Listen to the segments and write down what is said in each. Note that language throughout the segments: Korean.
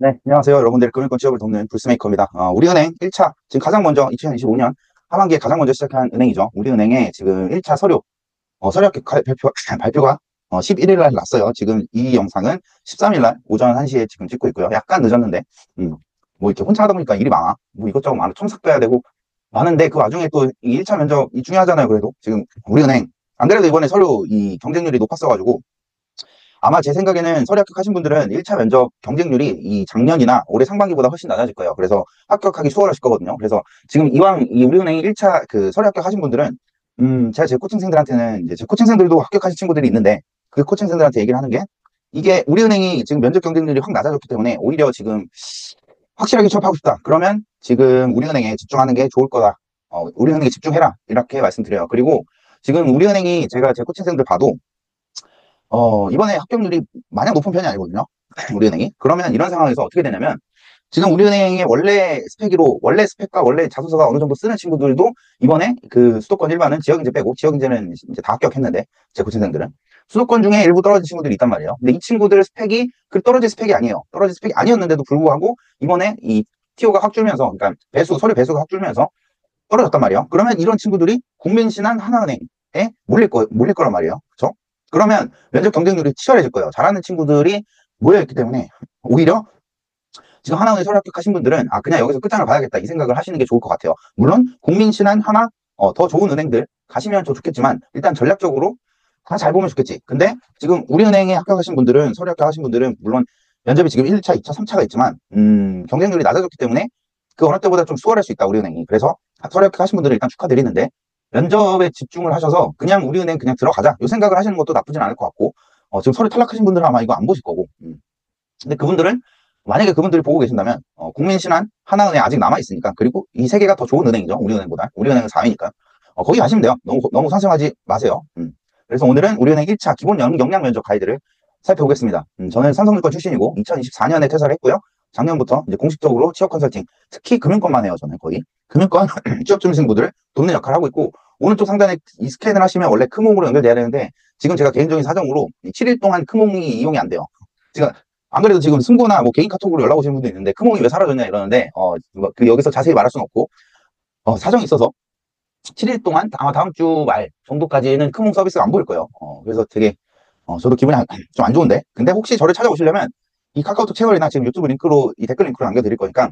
네, 안녕하세요. 여러분들 금융권 취업을 돕는 불스메이커입니다. 우리은행 1차, 지금 가장 먼저 2025년 하반기에 가장 먼저 시작한 은행이죠. 우리은행의 지금 1차 서류, 서류 합격 발표가 11일 날 났어요. 지금 이 영상은 13일 날 오전 1시에 지금 찍고 있고요. 약간 늦었는데, 뭐 이렇게 혼자 하다 보니까 일이 많아. 뭐 이것저것 많아. 첨삭도 해야 되고 많은데 그 와중에 또 이 1차 면접이 중요하잖아요. 그래도 지금 우리은행, 안 그래도 이번에 서류 이 경쟁률이 높았어가지고 아마 제 생각에는 서류 합격하신 분들은 1차 면접 경쟁률이 이 작년이나 올해 상반기보다 훨씬 낮아질 거예요. 그래서 합격하기 수월하실 거거든요. 그래서 지금 이왕 이 우리은행 1차 그 서류 합격하신 분들은, 제가 제 코칭생들한테는 이제 제 코칭생들도 합격하신 친구들이 있는데 그 코칭생들한테 얘기를 하는 게 이게 우리은행이 지금 면접 경쟁률이 확 낮아졌기 때문에 오히려 지금 확실하게 취업하고 싶다. 그러면 지금 우리은행에 집중하는 게 좋을 거다. 우리은행에 집중해라. 이렇게 말씀드려요. 그리고 지금 우리은행이 제가 제 코칭생들 봐도 이번에 합격률이 마냥 높은 편이 아니거든요. 우리은행이. 그러면 이런 상황에서 어떻게 되냐면, 지금 우리은행의 원래 스펙과 원래 자소서가 어느 정도 쓰는 친구들도 이번에 그 수도권 일반은 지역인재 빼고, 지역인재는 이제 다 합격했는데, 제 고친생들은. 수도권 중에 일부 떨어진 친구들이 있단 말이에요. 근데 이 친구들 스펙이, 그 떨어진 스펙이 아니에요. 떨어진 스펙이 아니었는데도 불구하고, 이번에 이 티오가 확 줄면서, 그러니까 서류 배수가 확 줄면서 떨어졌단 말이에요. 그러면 이런 친구들이 국민신한 하나은행에 몰릴 거란 말이에요. 그렇죠? 그러면 면접 경쟁률이 치열해질 거예요. 잘하는 친구들이 모여있기 때문에 오히려 지금 하나은행 서류 합격하신 분들은 그냥 여기서 끝장을 봐야겠다 이 생각을 하시는 게 좋을 것 같아요. 물론 국민신한 하나 더 좋은 은행들 가시면 더 좋겠지만 일단 전략적으로 다 잘 보면 좋겠지. 근데 지금 우리은행에 합격하신 분들은 서류 합격하신 분들은 물론 면접이 지금 1차, 2차, 3차가 있지만 경쟁률이 낮아졌기 때문에 그 어느 때보다 좀 수월할 수 있다 우리은행이. 그래서 서류 합격하신 분들은 일단 축하드리는데 면접에 집중을 하셔서 그냥 우리은행 그냥 들어가자 이 생각을 하시는 것도 나쁘진 않을 것 같고, 지금 서류 탈락하신 분들은 아마 이거 안 보실 거고, 근데 그분들은 만약에 그분들이 보고 계신다면 국민신한 하나은행 아직 남아 있으니까, 그리고 이 세 개가 더 좋은 은행이죠. 우리은행보다. 우리은행은 4위니까 거기 가시면 돼요. 너무 상승하지 마세요. 그래서 오늘은 우리은행 1차 기본 역량 면접 가이드를 살펴보겠습니다. 저는 삼성증권 출신이고 2024년에 퇴사를 했고요. 작년부터 이제 공식적으로 취업 컨설팅, 특히 금융권만 해요. 저는 거의 금융권 취업 준비생분들을 돕는 역할을 하고 있고, 오른쪽 상단에 이 스캔을 하시면 원래 크몽으로 연결돼야 되는데 지금 제가 개인적인 사정으로 7일 동안 크몽이 이용이 안 돼요. 제가 안 그래도 지금 승고나 뭐 개인 카톡으로 연락 오시는 분도 있는데 크몽이 왜 사라졌냐 이러는데, 여기서 자세히 말할 수는 없고, 사정이 있어서 7일 동안 아마 다음 주 말 정도까지는 크몽 서비스가 안 보일 거예요. 그래서 되게 저도 기분이 좀 안 좋은데, 근데 혹시 저를 찾아오시려면 이 카카오톡 채널이나 지금 유튜브 링크로 이 댓글 링크로 남겨드릴 거니까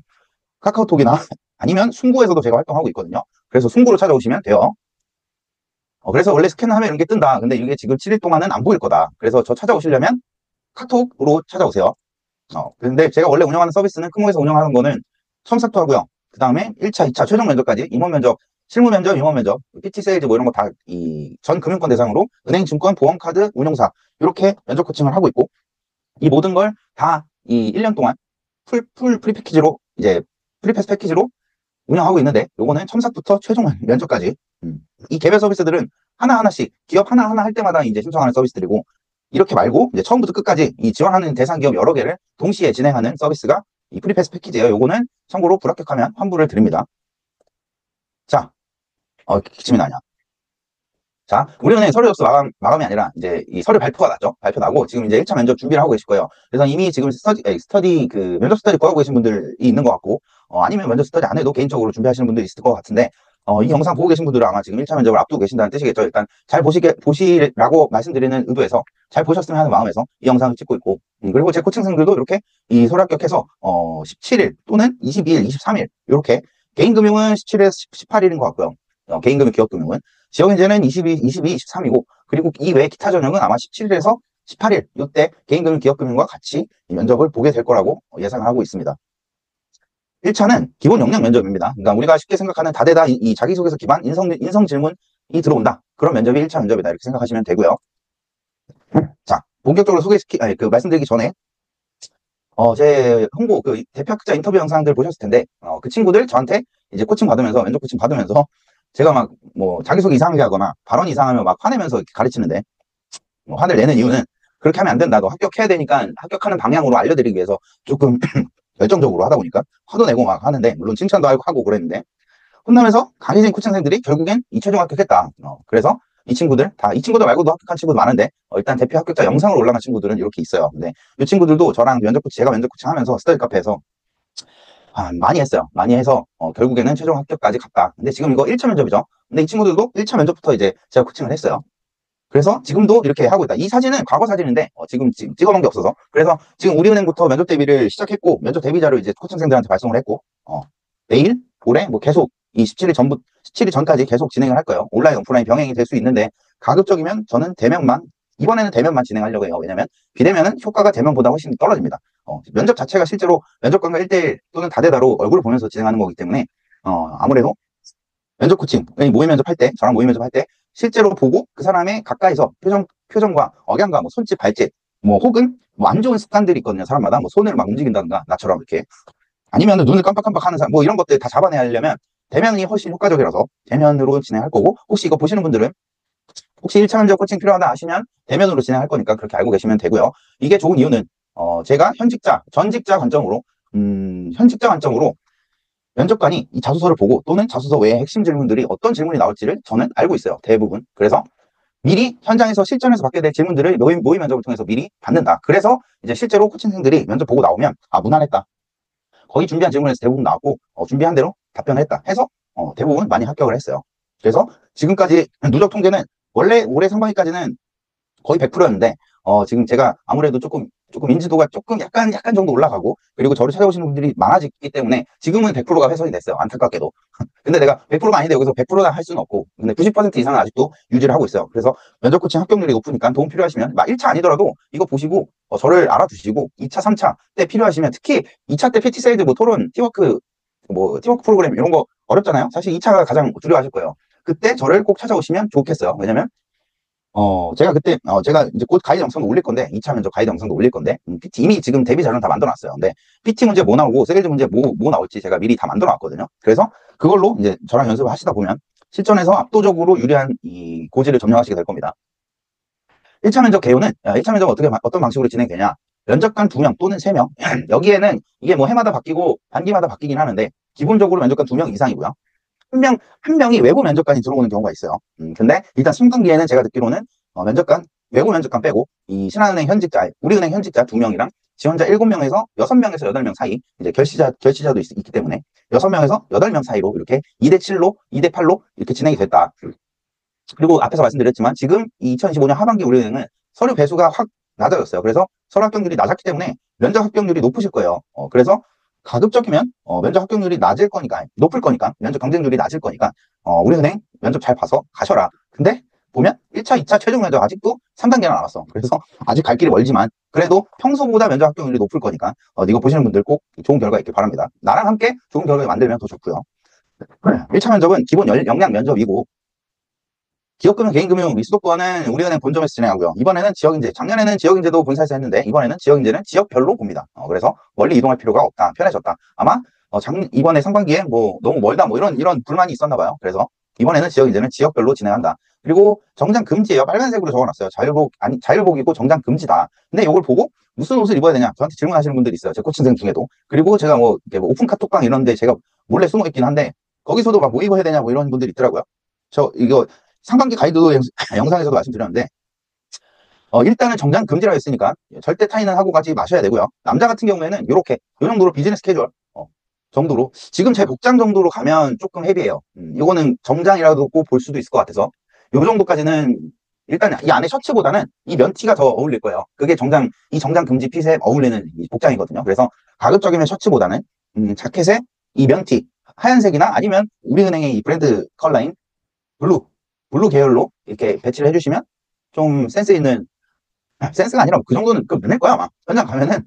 카카오톡이나 아니면 숨구에서도 제가 활동하고 있거든요. 그래서 숨구로 찾아오시면 돼요. 그래서 원래 스캔하면 이런 게 뜬다. 근데 이게 지금 7일 동안은 안 보일 거다. 그래서 저 찾아오시려면 카톡으로 찾아오세요. 근데 제가 원래 운영하는 서비스는 크몽에서 운영하는 거는 첨삭도 하고요. 그 다음에 1차, 2차 최종 면접까지 임원 면접, 실무 면접, 임원 면접, PT 세일즈 뭐 이런 거 다 이 전 금융권 대상으로 은행, 증권, 보험카드, 운용사 이렇게 면접 코칭을 하고 있고, 이 모든 걸 다 이 1년 동안 풀 프리 패키지로 이제 프리패스 패키지로 운영하고 있는데, 요거는 첨삭부터 최종 면접까지 이 개별 서비스들은 하나하나씩 기업 하나하나 할 때마다 이제 신청하는 서비스들이고, 이렇게 말고 이제 처음부터 끝까지 이 지원하는 대상 기업 여러 개를 동시에 진행하는 서비스가 이 프리패스 패키지예요. 요거는 참고로 불합격하면 환불을 드립니다. 자, 기침이 나냐? 자, 우리은행 서류 접수 마감이 아니라 이제 이 서류 발표가 났죠. 발표 나고 지금 이제 1차 면접 준비를 하고 계실 거예요. 그래서 이미 지금 면접 스터디 구하고 계신 분들이 있는 것 같고, 아니면 면접 스터디 안 해도 개인적으로 준비하시는 분들이 있을 것 같은데, 이 영상 보고 계신 분들은 아마 지금 1차 면접을 앞두고 계신다는 뜻이겠죠. 일단 잘 보시라고 말씀드리는 의도에서, 잘 보셨으면 하는 마음에서 이 영상을 찍고 있고, 그리고 제 코칭생들도 이렇게 이 서류 합격해서 17일 또는 22일, 23일 이렇게, 개인금융은 17일에서 18일인 것 같고요. 개인금융 기업금융은 지역인재는 22, 23이고, 그리고 이 외 기타 전형은 아마 17일에서 18일 이때 개인금융 기업금융과 같이 면접을 보게 될 거라고 예상을 하고 있습니다. 1차는 기본 역량 면접입니다. 그러니까 우리가 쉽게 생각하는 다대다 이 자기소개서 기반 인성 질문이 들어온다. 그런 면접이 1차 면접이다. 이렇게 생각하시면 되고요. 자, 본격적으로 말씀드리기 전에 제 홍보 대표 학자 인터뷰 영상들 보셨을 텐데, 그 친구들 저한테 이제 코칭 받으면서 면접 코칭 받으면서 제가 막 뭐 자기소개 이상하게 하거나 발언 이상하면 막 화내면서 이렇게 가르치는데, 화를 내는 이유는 그렇게 하면 안 된다. 너 합격해야 되니까 합격하는 방향으로 알려드리기 위해서 조금 열정적으로 하다 보니까 화도 내고 막 하는데, 물론 칭찬도 하고 그랬는데, 혼나면서 강해진 코칭생들이 결국엔 2최종 합격했다. 그래서 이 친구들 이 친구들 말고도 합격한 친구도 많은데 일단 대표 합격자 영상으로 올라간 친구들은 이렇게 있어요. 근데 이 친구들도 저랑 제가 면접 코칭 하면서 스터디 카페에서 많이 했어요. 많이 해서 결국에는 최종 합격까지 갔다. 근데 지금 이거 1차 면접이죠. 근데 이 친구들도 1차 면접부터 이제 제가 코칭을 했어요. 그래서 지금도 이렇게 하고 있다. 이 사진은 과거 사진인데 지금 찍어놓은 게 없어서, 그래서 지금 우리은행부터 면접 대비를 시작했고 면접 대비자를 이제 코칭생들한테 발송을 했고 내일 올해 뭐 계속 이 17일 전까지 계속 진행을 할 거예요. 온라인 오프라인 병행이 될 수 있는데 가급적이면 저는 대면만, 이번에는 대면만 진행하려고 해요. 왜냐면 비대면은 효과가 대면보다 훨씬 떨어집니다. 면접 자체가 실제로 면접관과 1대1 또는 다대다로 얼굴을 보면서 진행하는 거기 때문에 아무래도 면접 코칭, 모의 면접할 때, 저랑 모의 면접할 때 실제로 보고 그 사람의 가까이서 표정과 억양과 뭐 손짓, 발짓, 뭐 혹은 뭐 안 좋은 습관들이 있거든요. 사람마다 뭐 손을 막 움직인다든가 나처럼 이렇게, 아니면 눈을 깜빡깜빡 하는 사람, 뭐 이런 것들 다 잡아내려면 대면이 훨씬 효과적이라서 대면으로 진행할 거고, 혹시 이거 보시는 분들은 혹시 1차 면접 코칭 필요하다 하시면 대면으로 진행할 거니까 그렇게 알고 계시면 되고요. 이게 좋은 이유는 제가 전직자 관점으로 면접관이 이 자소서를 보고 또는 자소서 외에 핵심 질문들이 어떤 질문이 나올지를 저는 알고 있어요. 대부분. 그래서 미리 현장에서 실전에서 받게 될 질문들을 모의 면접을 통해서 미리 받는다. 그래서 이제 실제로 코칭생들이 면접 보고 나오면 무난했다. 거의 준비한 질문에서 대부분 나왔고 준비한 대로 답변을 했다 해서 대부분 많이 합격을 했어요. 그래서 지금까지 누적 통계는 원래 올해 상반기까지는 거의 100%였는데 지금 제가 아무래도 조금 인지도가 조금 약간 정도 올라가고, 그리고 저를 찾아오시는 분들이 많아졌기 때문에 지금은 100%가 훼손이 됐어요. 안타깝게도. 근데 내가 100%가 아닌데 여기서 100%다 할 수는 없고, 근데 90% 이상은 아직도 유지를 하고 있어요. 그래서 면접 코칭 합격률이 높으니까 도움 필요하시면 1차 아니더라도 이거 보시고 저를 알아두시고 2차, 3차 때 필요하시면, 특히 2차 때 PT 세일즈 뭐 토론, 팀워크 프로그램 이런 거 어렵잖아요. 사실 2차가 가장 두려워하실 거예요. 그때 저를 꼭 찾아오시면 좋겠어요. 왜냐면 제가 그때, 제가 이제 곧 가이드 영상도 올릴 건데, 2차 면접 가이드 영상도 올릴 건데, PT 이미 지금 대비 자료는 다 만들어 놨어요. 근데, PT 문제 뭐 나오고, 세겔즈 문제 뭐 나올지 제가 미리 다 만들어 놨거든요. 그래서 그걸로 이제 저랑 연습을 하시다 보면, 실전에서 압도적으로 유리한 이 고지를 점령하시게 될 겁니다. 1차 면접 개요는, 1차 면접 어떤 방식으로 진행되냐. 면접관 2명 또는 3명. 여기에는 이게 뭐 해마다 바뀌고, 반기마다 바뀌긴 하는데, 기본적으로 면접관 2명 이상이고요. 한 명이 외부 면접관이 들어오는 경우가 있어요. 근데 일단 상반기에는 제가 듣기로는 외부 면접관 빼고 이 신한은행 현직자, 우리은행 현직자 2명이랑 지원자 7명에서 6명에서 8명 사이, 이제 결시자도 있기 때문에 6명에서 8명 사이로 이렇게 2대7로, 2대8로 이렇게 진행이 됐다. 그리고 앞에서 말씀드렸지만 지금 2025년 하반기 우리은행은 서류 배수가 확 낮아졌어요. 그래서 서류 합격률이 낮았기 때문에 면접 합격률이 높으실 거예요. 그래서 가급적이면 면접 합격률이 높을 거니까 면접 경쟁률이 낮을 거니까 우리은행 면접 잘 봐서 가셔라. 근데 보면 1차, 2차 최종 면접 아직도 3단계나 남았어. 그래서 아직 갈 길이 멀지만 그래도 평소보다 면접 합격률이 높을 거니까 이거 보시는 분들 꼭 좋은 결과 있길 바랍니다. 나랑 함께 좋은 결과 만들면 더 좋고요. 1차 면접은 기본 역량 면접이고, 기업금융, 개인금융, 미수도권은 우리은행 본점에서 진행하고요. 이번에는 지역인재, 작년에는 지역인재도 본사에서 했는데 이번에는 지역인재는 지역별로 봅니다. 그래서 멀리 이동할 필요가 없다, 편해졌다. 아마 이번에 상반기에 뭐 너무 멀다 뭐 이런 불만이 있었나 봐요. 그래서 이번에는 지역인재는 지역별로 진행한다. 그리고 정장 금지예요. 빨간색으로 적어놨어요. 자율복이고 정장 금지다. 근데 이걸 보고 무슨 옷을 입어야 되냐 저한테 질문하시는 분들이 있어요. 제 코칭생 중에도. 그리고 제가 뭐 오픈 카톡방 이런 데 제가 몰래 숨어 있긴 한데 거기서도 막 뭐 입어야 되냐 뭐 이런 분들이 있더라고요. 이거 상반기 가이드 영상에서도 말씀드렸는데 일단은 정장 금지라 했으니까 절대 타인은 하고 가지 마셔야 되고요. 남자 같은 경우에는 이렇게 이 정도로 비즈니스 캐주얼 정도로, 지금 제 복장 정도로 가면 조금 헤비해요. 이거는 정장이라도 꼭 볼 수도 있을 것 같아서 이 정도까지는 일단 이 안에 셔츠보다는 이 면티가 더 어울릴 거예요. 그게 이 정장 금지 핏에 어울리는 이 복장이거든요. 그래서 가급적이면 셔츠보다는 자켓에 이 면티 하얀색이나 아니면 우리은행의 이 브랜드 컬러인 블루 계열로 이렇게 배치를 해주시면 좀 센스가 아니라 그 정도는 면할 거야 아마. 현장 가면은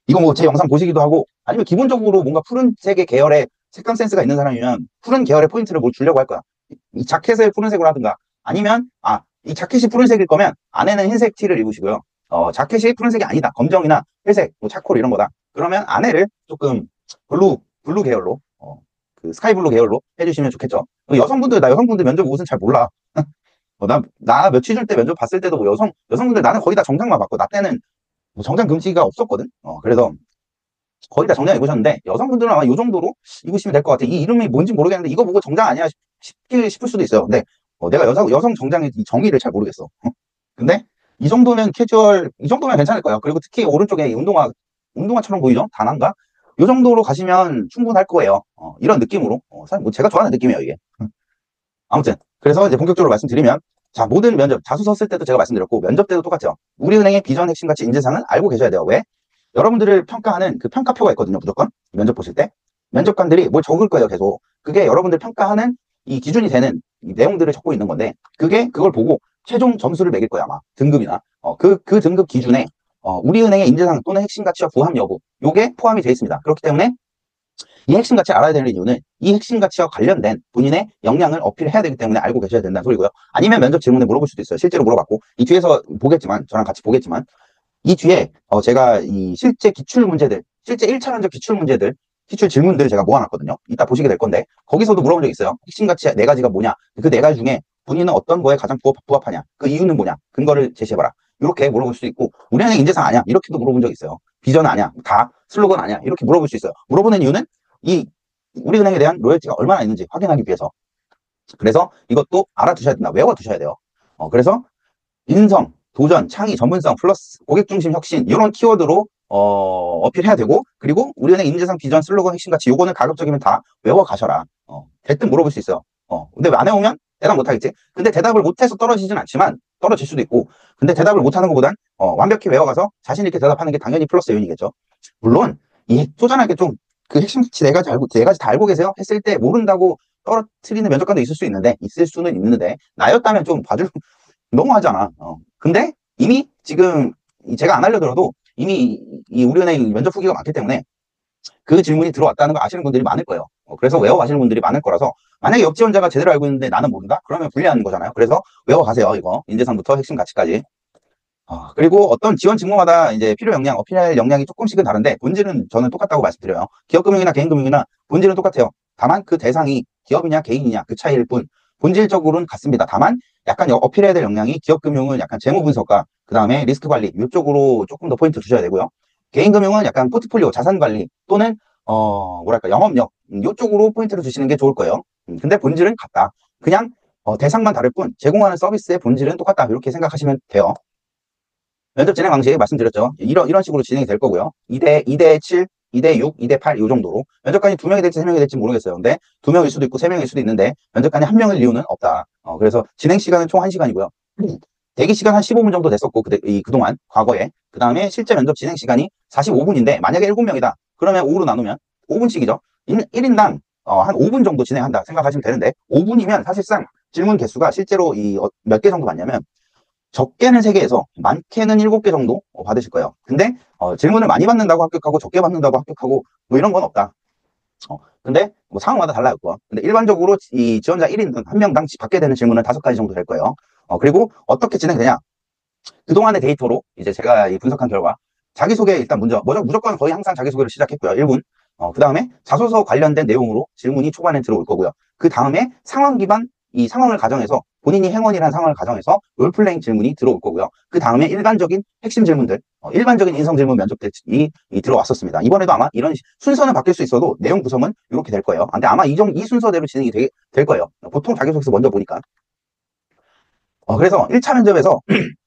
이거 뭐 제 영상 보시기도 하고, 아니면 기본적으로 뭔가 푸른색의 계열의 색감 센스가 있는 사람이면 푸른 계열의 포인트를 뭘 주려고 할 거야. 이 자켓을 푸른색으로 하든가, 아니면 이 자켓이 푸른색일 거면 안에는 흰색 티를 입으시고요. 자켓이 푸른색이 아니다, 검정이나 회색, 뭐 차콜 이런 거다, 그러면 안에를 조금 블루 계열로 그 스카이블루 계열로 해주시면 좋겠죠. 나 여성분들 면접 옷은 잘 몰라. 나 며칠 전 때 면접 봤을 때도 뭐 여성분들 나는 거의 다 정장만 봤고, 나 때는 뭐 정장 금지가 없었거든. 그래서 거의 다 정장 입으셨는데 여성분들은 아마 이 정도로 입으시면 될 것 같아. 이 이름이 뭔지 모르겠는데 이거 보고 정장 아니야 싶을 수도 있어요. 근데 내가 여성 정장의 이 정의를 잘 모르겠어. 근데 이 정도면 캐주얼, 이 정도면 괜찮을 거예요. 그리고 특히 오른쪽에 이 운동화처럼 보이죠? 단화인가? 이 정도로 가시면 충분할 거예요. 이런 느낌으로. 사실 뭐 제가 좋아하는 느낌이에요, 이게. 아무튼. 그래서 이제 본격적으로 말씀드리면, 자, 모든 면접, 자소서 쓸 때도 제가 말씀드렸고, 면접 때도 똑같죠. 우리은행의 비전 핵심 가치 인재상은 알고 계셔야 돼요. 왜? 여러분들을 평가하는 그 평가표가 있거든요, 무조건. 면접 보실 때. 면접관들이 뭘 적을 거예요, 계속. 그게 여러분들 평가하는 이 기준이 되는 이 내용들을 적고 있는 건데, 그걸 보고 최종 점수를 매길 거야, 아마. 등급이나. 그 등급 기준에, 우리은행의 인재상 또는 핵심 가치와 부합 여부, 요게 포함이 되어 있습니다. 그렇기 때문에 이 핵심 가치 알아야 되는 이유는 이 핵심 가치와 관련된 본인의 역량을 어필해야 되기 때문에 알고 계셔야 된다는 소리고요. 아니면 면접 질문에 물어볼 수도 있어요. 실제로 물어봤고, 이 뒤에서 보겠지만, 저랑 같이 보겠지만, 이 뒤에 제가 이 실제 기출 문제들, 실제 1차 면접 기출 문제들, 기출 질문들 제가 모아놨거든요. 이따 보시게 될 건데, 거기서도 물어본 적 있어요. 핵심 가치 네 가지가 뭐냐? 그 네 가지 중에 본인은 어떤 거에 가장 부합하냐? 그 이유는 뭐냐? 근거를 제시해봐라. 이렇게 물어볼 수도 있고, 우리은행 인재상 아냐? 이렇게도 물어본 적 있어요. 비전 아냐? 다 슬로건 아냐? 이렇게 물어볼 수 있어요. 물어보는 이유는 이 우리은행에 대한 로열티가 얼마나 있는지 확인하기 위해서. 그래서 이것도 알아두셔야 된다. 외워두셔야 돼요. 그래서 인성, 도전, 창의, 전문성, 플러스 고객 중심 혁신 이런 키워드로 어필해야 되고, 그리고 우리은행 인재상 비전 슬로건 핵심 가치 요거는 가급적이면 다 외워 가셔라. 대뜸 물어볼 수 있어요. 근데 왜 안 해오면 대답 못 하겠지. 근데 대답을 못해서 떨어지진 않지만 떨어질 수도 있고, 근데 대답을 못하는 것보단 완벽히 외워가서 자신 있게 대답하는 게 당연히 플러스 요인이겠죠. 물론 이 쪼잔하게 좀 그 핵심 가치 네 가지 다 알고 계세요 했을 때 모른다고 떨어뜨리는 면접관도 있을 수는 있는데, 나였다면 좀 봐줄 너무하잖아. 근데 이미 지금 제가 안 알려들어도 이미 이 우리은행 면접 후기가 많기 때문에 그 질문이 들어왔다는 걸 아시는 분들이 많을 거예요. 그래서 외워가시는 분들이 많을 거라서, 만약에 옆 지원자가 제대로 알고 있는데 나는 모른다? 그러면 불리한 거잖아요. 그래서 외워가세요. 이거 인재상부터 핵심 가치까지. 그리고 어떤 지원 직무마다 이제 필요 역량, 어필할 역량이 조금씩은 다른데 본질은 저는 똑같다고 말씀드려요. 기업금융이나 개인금융이나 본질은 똑같아요. 다만 그 대상이 기업이냐 개인이냐 그 차이일 뿐, 본질적으로는 같습니다. 다만 약간 어필해야 될 역량이 기업금융은 약간 재무 분석과 그 다음에 리스크 관리 이쪽으로 조금 더 포인트 주셔야 되고요. 개인금융은 약간 포트폴리오, 자산 관리 또는 뭐랄까 영업력 이쪽으로 포인트를 주시는 게 좋을 거예요. 근데 본질은 같다. 그냥 대상만 다를 뿐 제공하는 서비스의 본질은 똑같다. 이렇게 생각하시면 돼요. 면접 진행 방식 말씀드렸죠. 이런 식으로 진행이 될 거고요. 2대 7, 2대 6, 2대 8 이 정도로. 면접관이 2명이 될지 3명이 될지 모르겠어요. 근데 2명일 수도 있고 3명일 수도 있는데 면접관이 1명일 이유는 없다. 그래서 진행 시간은 총 1시간이고요. 대기 시간 한 15분 정도 됐었고 그동안 과거에. 그 다음에 실제 면접 진행 시간이 45분인데 만약에 7명이다. 그러면 5로 나누면 5분씩이죠. 1인당 한 5분 정도 진행한다 생각하시면 되는데, 5분이면 사실상 질문 개수가 실제로 몇 개 정도 받냐면 적게는 3개에서 많게는 7개 정도 받으실 거예요. 근데 질문을 많이 받는다고 합격하고 적게 받는다고 합격하고 뭐 이런 건 없다. 근데 뭐 상황마다 달라요. 근데 일반적으로 이 지원자 1인 한 명당 받게 되는 질문은 5가지 정도 될 거예요. 그리고 어떻게 진행되냐? 그동안의 데이터로 이제 제가 분석한 결과, 자기소개 일단 무조건 거의 항상 자기소개를 시작했고요. 1분. 그 다음에 자소서 관련된 내용으로 질문이 초반에 들어올 거고요. 그 다음에 상황 기반, 이 상황을 가정해서 본인이 행원이라는 상황을 가정해서 롤플레잉 질문이 들어올 거고요. 그 다음에 일반적인 핵심 질문들, 일반적인 인성 질문 면접들이 들어왔었습니다. 이번에도 아마 이런 순서는 바뀔 수 있어도 내용 구성은 이렇게 될 거예요. 근데 아마 이 순서대로 진행이 될 거예요. 보통 자기소개서 먼저 보니까. 그래서 1차 면접에서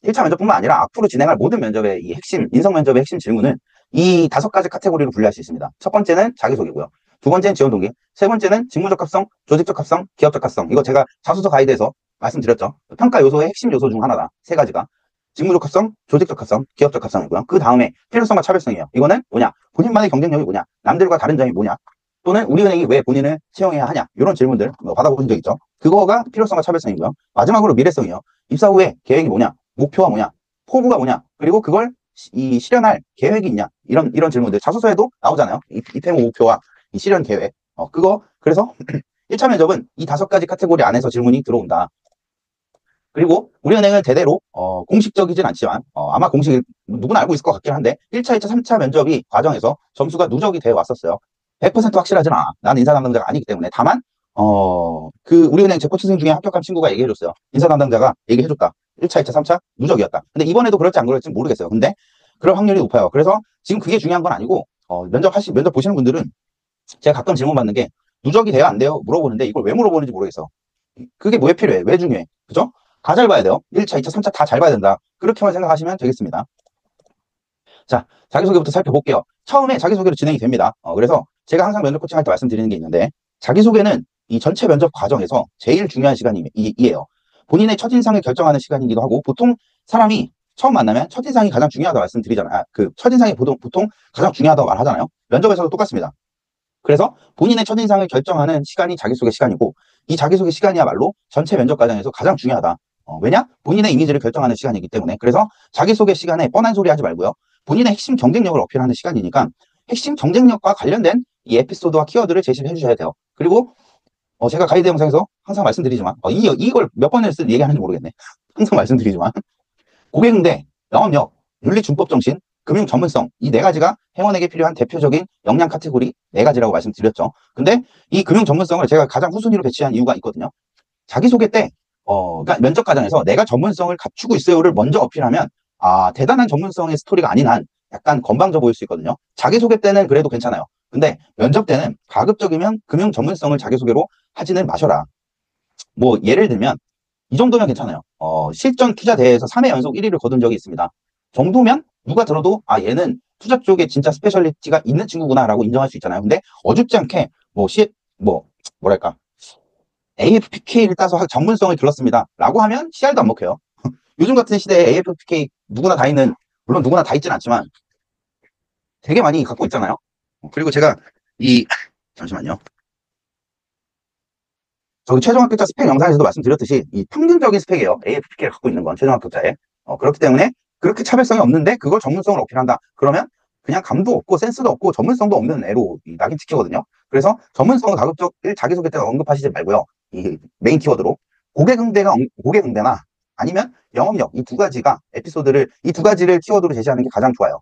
1차 면접뿐만 아니라 앞으로 진행할 모든 면접의 이 인성 면접의 핵심 질문은 이 5가지 카테고리로 분류할 수 있습니다. 첫 번째는 자기소개고요. 두 번째는 지원 동기, 세 번째는 직무적합성, 조직적합성, 기업적합성. 이거 제가 자소서 가이드에서 말씀드렸죠. 평가 요소의 핵심 요소 중 하나다. 3가지가. 직무적합성, 조직적합성, 기업적합성이고요. 그 다음에 필요성과 차별성이에요. 이거는 뭐냐? 본인만의 경쟁력이 뭐냐? 남들과 다른 점이 뭐냐? 또는 우리은행이 왜 본인을 채용해야 하냐? 이런 질문들 받아보신 적 있죠. 그거가 필요성과 차별성이고요. 마지막으로 미래성이요. 입사 후에 계획이 뭐냐? 목표가 뭐냐? 포부가 뭐냐? 그리고 그걸 실현할 계획이 있냐? 이런 질문들 자소서에도 나오잖아요. 입회모 목표와 이 실현 계획. 그래서 1차 면접은 이 5가지 카테고리 안에서 질문이 들어온다. 그리고 우리은행은 대대로 공식적이진 않지만 아마 누구나 알고 있을 것 같긴 한데 1차, 2차, 3차 면접이 과정에서 점수가 누적이 되어 왔었어요. 100% 확실하진 않아. 난 인사 담당자가 아니기 때문에. 다만 그 우리은행 재코치생 중에 합격한 친구가 얘기해줬어요. 인사 담당자가 얘기해줬다. 1차, 2차, 3차 누적이었다. 근데 이번에도 그럴지 안 그럴지 모르겠어요. 근데 그럴 확률이 높아요. 그래서 지금 그게 중요한 건 아니고 면접 보시는 분들은 제가 가끔 질문 받는 게 누적이 돼요 안 돼요 물어보는데, 이걸 왜 물어보는지 모르겠어. 그게 왜 필요해? 왜 중요해? 그죠? 다 잘 봐야 돼요. 1차, 2차, 3차 다 잘 봐야 된다. 그렇게만 생각하시면 되겠습니다. 자, 자기소개부터 살펴볼게요. 처음에 자기소개로 진행이 됩니다. 그래서 제가 항상 면접 코칭할 때 말씀드리는 게 있는데, 자기소개는 이 전체 면접 과정에서 제일 중요한 시간이에요. 본인의 첫인상을 결정하는 시간이기도 하고, 보통 사람이 처음 만나면 첫인상이 가장 중요하다고 말씀드리잖아요. 그 첫인상이 보통 가장 중요하다고 말하잖아요. 면접에서도 똑같습니다. 그래서 본인의 첫인상을 결정하는 시간이 자기소개 시간이고, 이 자기소개 시간이야말로 전체 면접 과정에서 가장 중요하다. 왜냐? 본인의 이미지를 결정하는 시간이기 때문에. 그래서 자기소개 시간에 뻔한 소리 하지 말고요. 본인의 핵심 경쟁력을 어필하는 시간이니까 핵심 경쟁력과 관련된 이 에피소드와 키워드를 제시를 해주셔야 돼요. 그리고 제가 가이드 영상에서 항상 말씀드리지만 이걸 몇 번을 얘기하는지 모르겠네. 항상 말씀드리지만 고객응대, 영업력, 윤리준법 정신, 금융 전문성 이 네 가지가 회원에게 필요한 대표적인 역량 카테고리 네 가지라고 말씀드렸죠. 근데 이 금융 전문성을 제가 가장 후순위로 배치한 이유가 있거든요. 자기소개 때 그러니까 면접 과정에서 내가 전문성을 갖추고 있어요를 먼저 어필하면 대단한 전문성의 스토리가 아닌 한 약간 건방져 보일 수 있거든요. 자기소개 때는 그래도 괜찮아요. 근데 면접 때는 가급적이면 금융 전문성을 자기소개로 하지는 마셔라. 뭐 예를 들면 이 정도면 괜찮아요. 실전 투자 대회에서 3회 연속 1위를 거둔 적이 있습니다. 정도면 누가 들어도 얘는 투자 쪽에 진짜 스페셜리티가 있는 친구구나라고 인정할 수 있잖아요. 근데 어줍지 않게 뭐랄까 AFPK를 따서 전문성을 길렀습니다. 라고 하면 CR도 안 먹혀요. 요즘 같은 시대에 AFPK 누구나 다 있는, 물론 누구나 다 있진 않지만 되게 많이 갖고 있잖아요. 그리고 제가 잠시만요. 저기 최종 합격자 스펙 영상에서도 말씀드렸듯이 이 평균적인 스펙이에요. AFPK를 갖고 있는 건 최종 합격자에. 그렇기 때문에 그렇게 차별성이 없는데 그걸 전문성을 어필한다. 그러면 그냥 감도 없고 센스도 없고 전문성도 없는 애로 낙인 찍히거든요. 그래서 전문성은 가급적 자기소개 때 언급하시지 말고요. 이 메인 키워드로 고객응대나 아니면 영업력 이 두 가지가 이 두 가지를 키워드로 제시하는 게 가장 좋아요.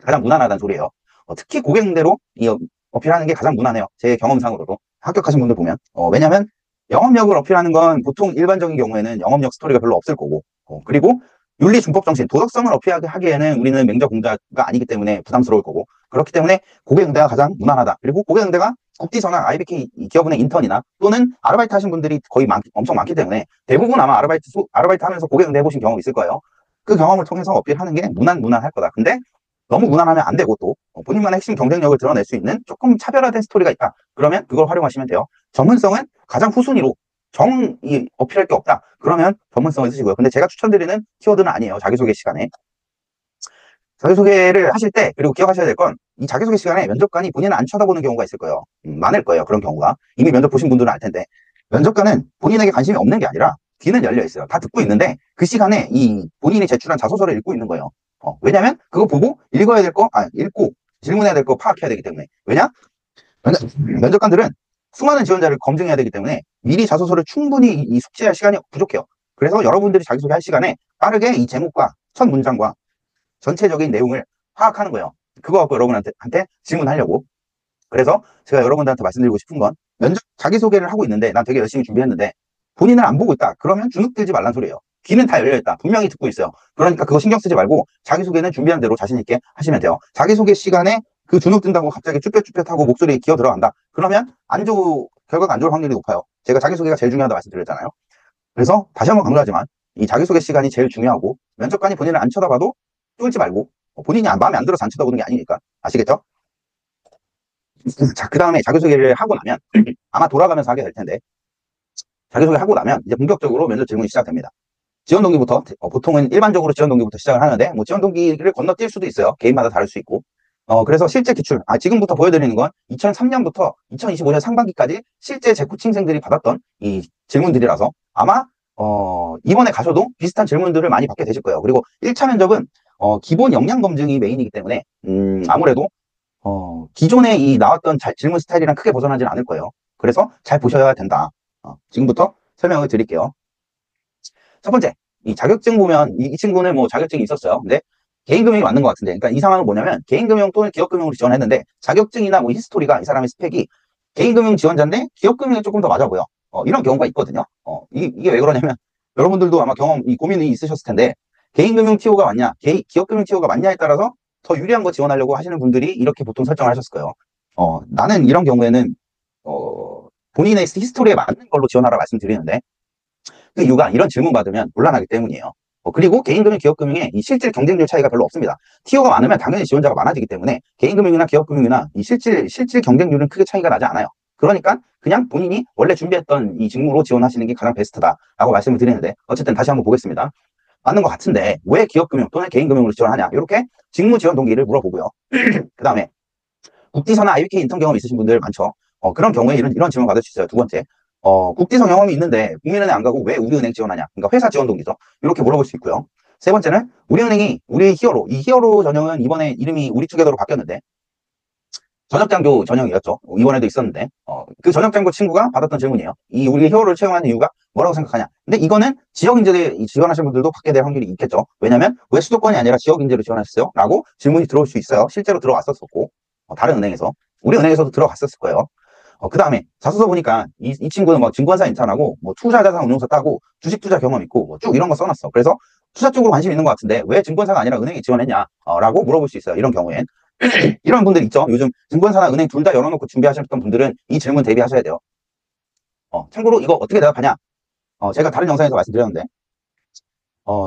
가장 무난하다는 소리예요. 특히 고객응대로 어필하는 게 가장 무난해요. 제 경험상으로도 합격하신 분들 보면 왜냐하면 영업력을 어필하는 건 보통 일반적인 경우에는 영업력 스토리가 별로 없을 거고 그리고 윤리 준법 정신 도덕성을 어필하기에는 우리는 맹자 공자가 아니기 때문에 부담스러울 거고 그렇기 때문에 고객응대가 가장 무난하다. 그리고 고객응대가 국지선학 IBK 기업은행 인턴이나 또는 아르바이트 하신 분들이 거의 엄청 많기 때문에 대부분 아마 아르바이트 하면서 고객응대 해보신 경험 있을 거예요. 그 경험을 통해서 어필하는 게 무난할 거다. 근데 너무 무난하면 안 되고 또 본인만의 핵심 경쟁력을 드러낼 수 있는 조금 차별화된 스토리가 있다. 그러면 그걸 활용하시면 돼요. 전문성은 가장 후순위로 정이 어필할 게 없다. 그러면 전문성을 쓰시고요. 근데 제가 추천드리는 키워드는 아니에요. 자기소개 시간에. 자기소개를 하실 때 그리고 기억하셔야 될 건 이 자기소개 시간에 면접관이 본인을 안 쳐다보는 경우가 있을 거예요. 많을 거예요. 그런 경우가. 이미 면접 보신 분들은 알 텐데 면접관은 본인에게 관심이 없는 게 아니라 귀는 열려 있어요. 다 듣고 있는데 그 시간에 이 본인이 제출한 자소서를 읽고 있는 거예요. 왜냐면 그거 보고 읽어야 될 거, 읽고 질문해야 될 거 파악해야 되기 때문에. 왜냐? 면접관들은 수많은 지원자를 검증해야 되기 때문에 미리 자소서를 충분히 이 숙지할 시간이 부족해요. 그래서 여러분들이 자기소개할 시간에 빠르게 이 제목과 첫 문장과 전체적인 내용을 파악하는 거예요. 그거 갖고 여러분한테 질문하려고. 그래서 제가 여러분들한테 말씀드리고 싶은 건 면접 자기소개를 하고 있는데 난 되게 열심히 준비했는데 본인을 안 보고 있다. 그러면 주눅 들지 말란 소리예요. 귀는 다 열려있다. 분명히 듣고 있어요. 그러니까 그거 신경 쓰지 말고 자기소개는 준비한 대로 자신있게 하시면 돼요. 자기소개 시간에 그 주눅 든다고 갑자기 쭈뼛쭈뼛하고 목소리 기어 들어간다. 그러면 결과가 안 좋을 확률이 높아요. 제가 자기소개가 제일 중요하다고 말씀드렸잖아요. 그래서 다시 한번 강조하지만 이 자기소개 시간이 제일 중요하고 면접관이 본인을 안 쳐다봐도 쫄지 말고 본인이 마음에 안 들어서 안 쳐다보는 게 아니니까. 아시겠죠? 자, 그 다음에 자기소개를 하고 나면 아마 돌아가면서 하게 될 텐데 자기소개 하고 나면 이제 본격적으로 면접 질문이 시작됩니다. 지원 동기부터 보통은 일반적으로 지원 동기부터 시작을 하는데 뭐 지원 동기를 건너뛸 수도 있어요. 개인마다 다를 수 있고. 그래서 실제 기출 지금부터 보여드리는 건 2003년부터 2025년 상반기까지 실제 제 코칭생들이 받았던 이 질문들이라서 아마 이번에 가셔도 비슷한 질문들을 많이 받게 되실 거예요. 그리고 1차 면접은 기본 역량 검증이 메인이기 때문에 아무래도 기존에 이 나왔던 질문 스타일이랑 크게 벗어나지는 않을 거예요. 그래서 잘 보셔야 된다. 지금부터 설명을 드릴게요. 첫 번째, 이 자격증 보면 이 친구는 뭐 자격증이 있었어요. 근데 개인금융이 맞는 것 같은데, 그러니까 이 상황은 뭐냐면 개인금융 또는 기업금융으로 지원했는데 자격증이나 뭐 히스토리가 이 사람의 스펙이 개인금융 지원자인데 기업금융에 조금 더 맞아 보여. 이런 경우가 있거든요. 이게 왜 그러냐면 여러분들도 아마 고민이 있으셨을 텐데 개인금융 TO가 맞냐, 기업금융 TO가 맞냐에 따라서 더 유리한 거 지원하려고 하시는 분들이 이렇게 보통 설정을 하셨을 거예요. 나는 이런 경우에는 본인의 히스토리에 맞는 걸로 지원하라 말씀드리는데, 그 이유가 이런 질문 받으면 곤란하기 때문이에요. 그리고 개인금융, 기업금융에 이 실질 경쟁률 차이가 별로 없습니다. 티오가 많으면 당연히 지원자가 많아지기 때문에 개인금융이나 기업금융이나 이 실질 경쟁률은 크게 차이가 나지 않아요. 그러니까 그냥 본인이 원래 준비했던 이 직무로 지원하시는 게 가장 베스트다라고 말씀을 드리는데, 어쨌든 다시 한번 보겠습니다. 맞는 것 같은데 왜 기업금융 또는 개인금융으로 지원하냐, 이렇게 직무 지원 동기를 물어보고요. 그 다음에 국지서나 IBK 인턴 경험 있으신 분들 많죠. 그런 경우에 이런 질문 받을 수 있어요. 두 번째, 국지서 경험이 있는데 국민은행 안 가고 왜 우리은행 지원하냐? 그러니까 회사 지원 동기죠. 이렇게 물어볼 수 있고요. 세 번째는 우리은행이 우리의 히어로, 이 히어로 전형은 이번에 이름이 우리투게더로 바뀌었는데 전역장교 전형이었죠. 이번에도 있었는데 그 전역장교 친구가 받았던 질문이에요. 이 우리 히어로를 채용하는 이유가 뭐라고 생각하냐? 근데 이거는 지역인재들 지원하시는 분들도 받게 될 확률이 있겠죠. 왜냐면 왜 수도권이 아니라 지역인재로 지원하셨어요? 라고 질문이 들어올 수 있어요. 실제로 들어왔었고 다른 은행에서, 우리 은행에서도 들어갔었을 거예요. 그 다음에 자소서 보니까 이 친구는 뭐 증권사 인턴하고 뭐 투자자산 운용사 따고 주식 투자 경험 있고 뭐 쭉 이런 거 써놨어. 그래서 투자 쪽으로 관심 있는 것 같은데 왜 증권사가 아니라 은행에 지원했냐? 라고 물어볼 수 있어요. 이런 경우엔. 이런 분들 있죠. 요즘 증권사나 은행 둘 다 열어놓고 준비하셨던 분들은 이 질문 대비하셔야 돼요. 참고로 이거 어떻게 대답하냐? 제가 다른 영상에서 말씀드렸는데,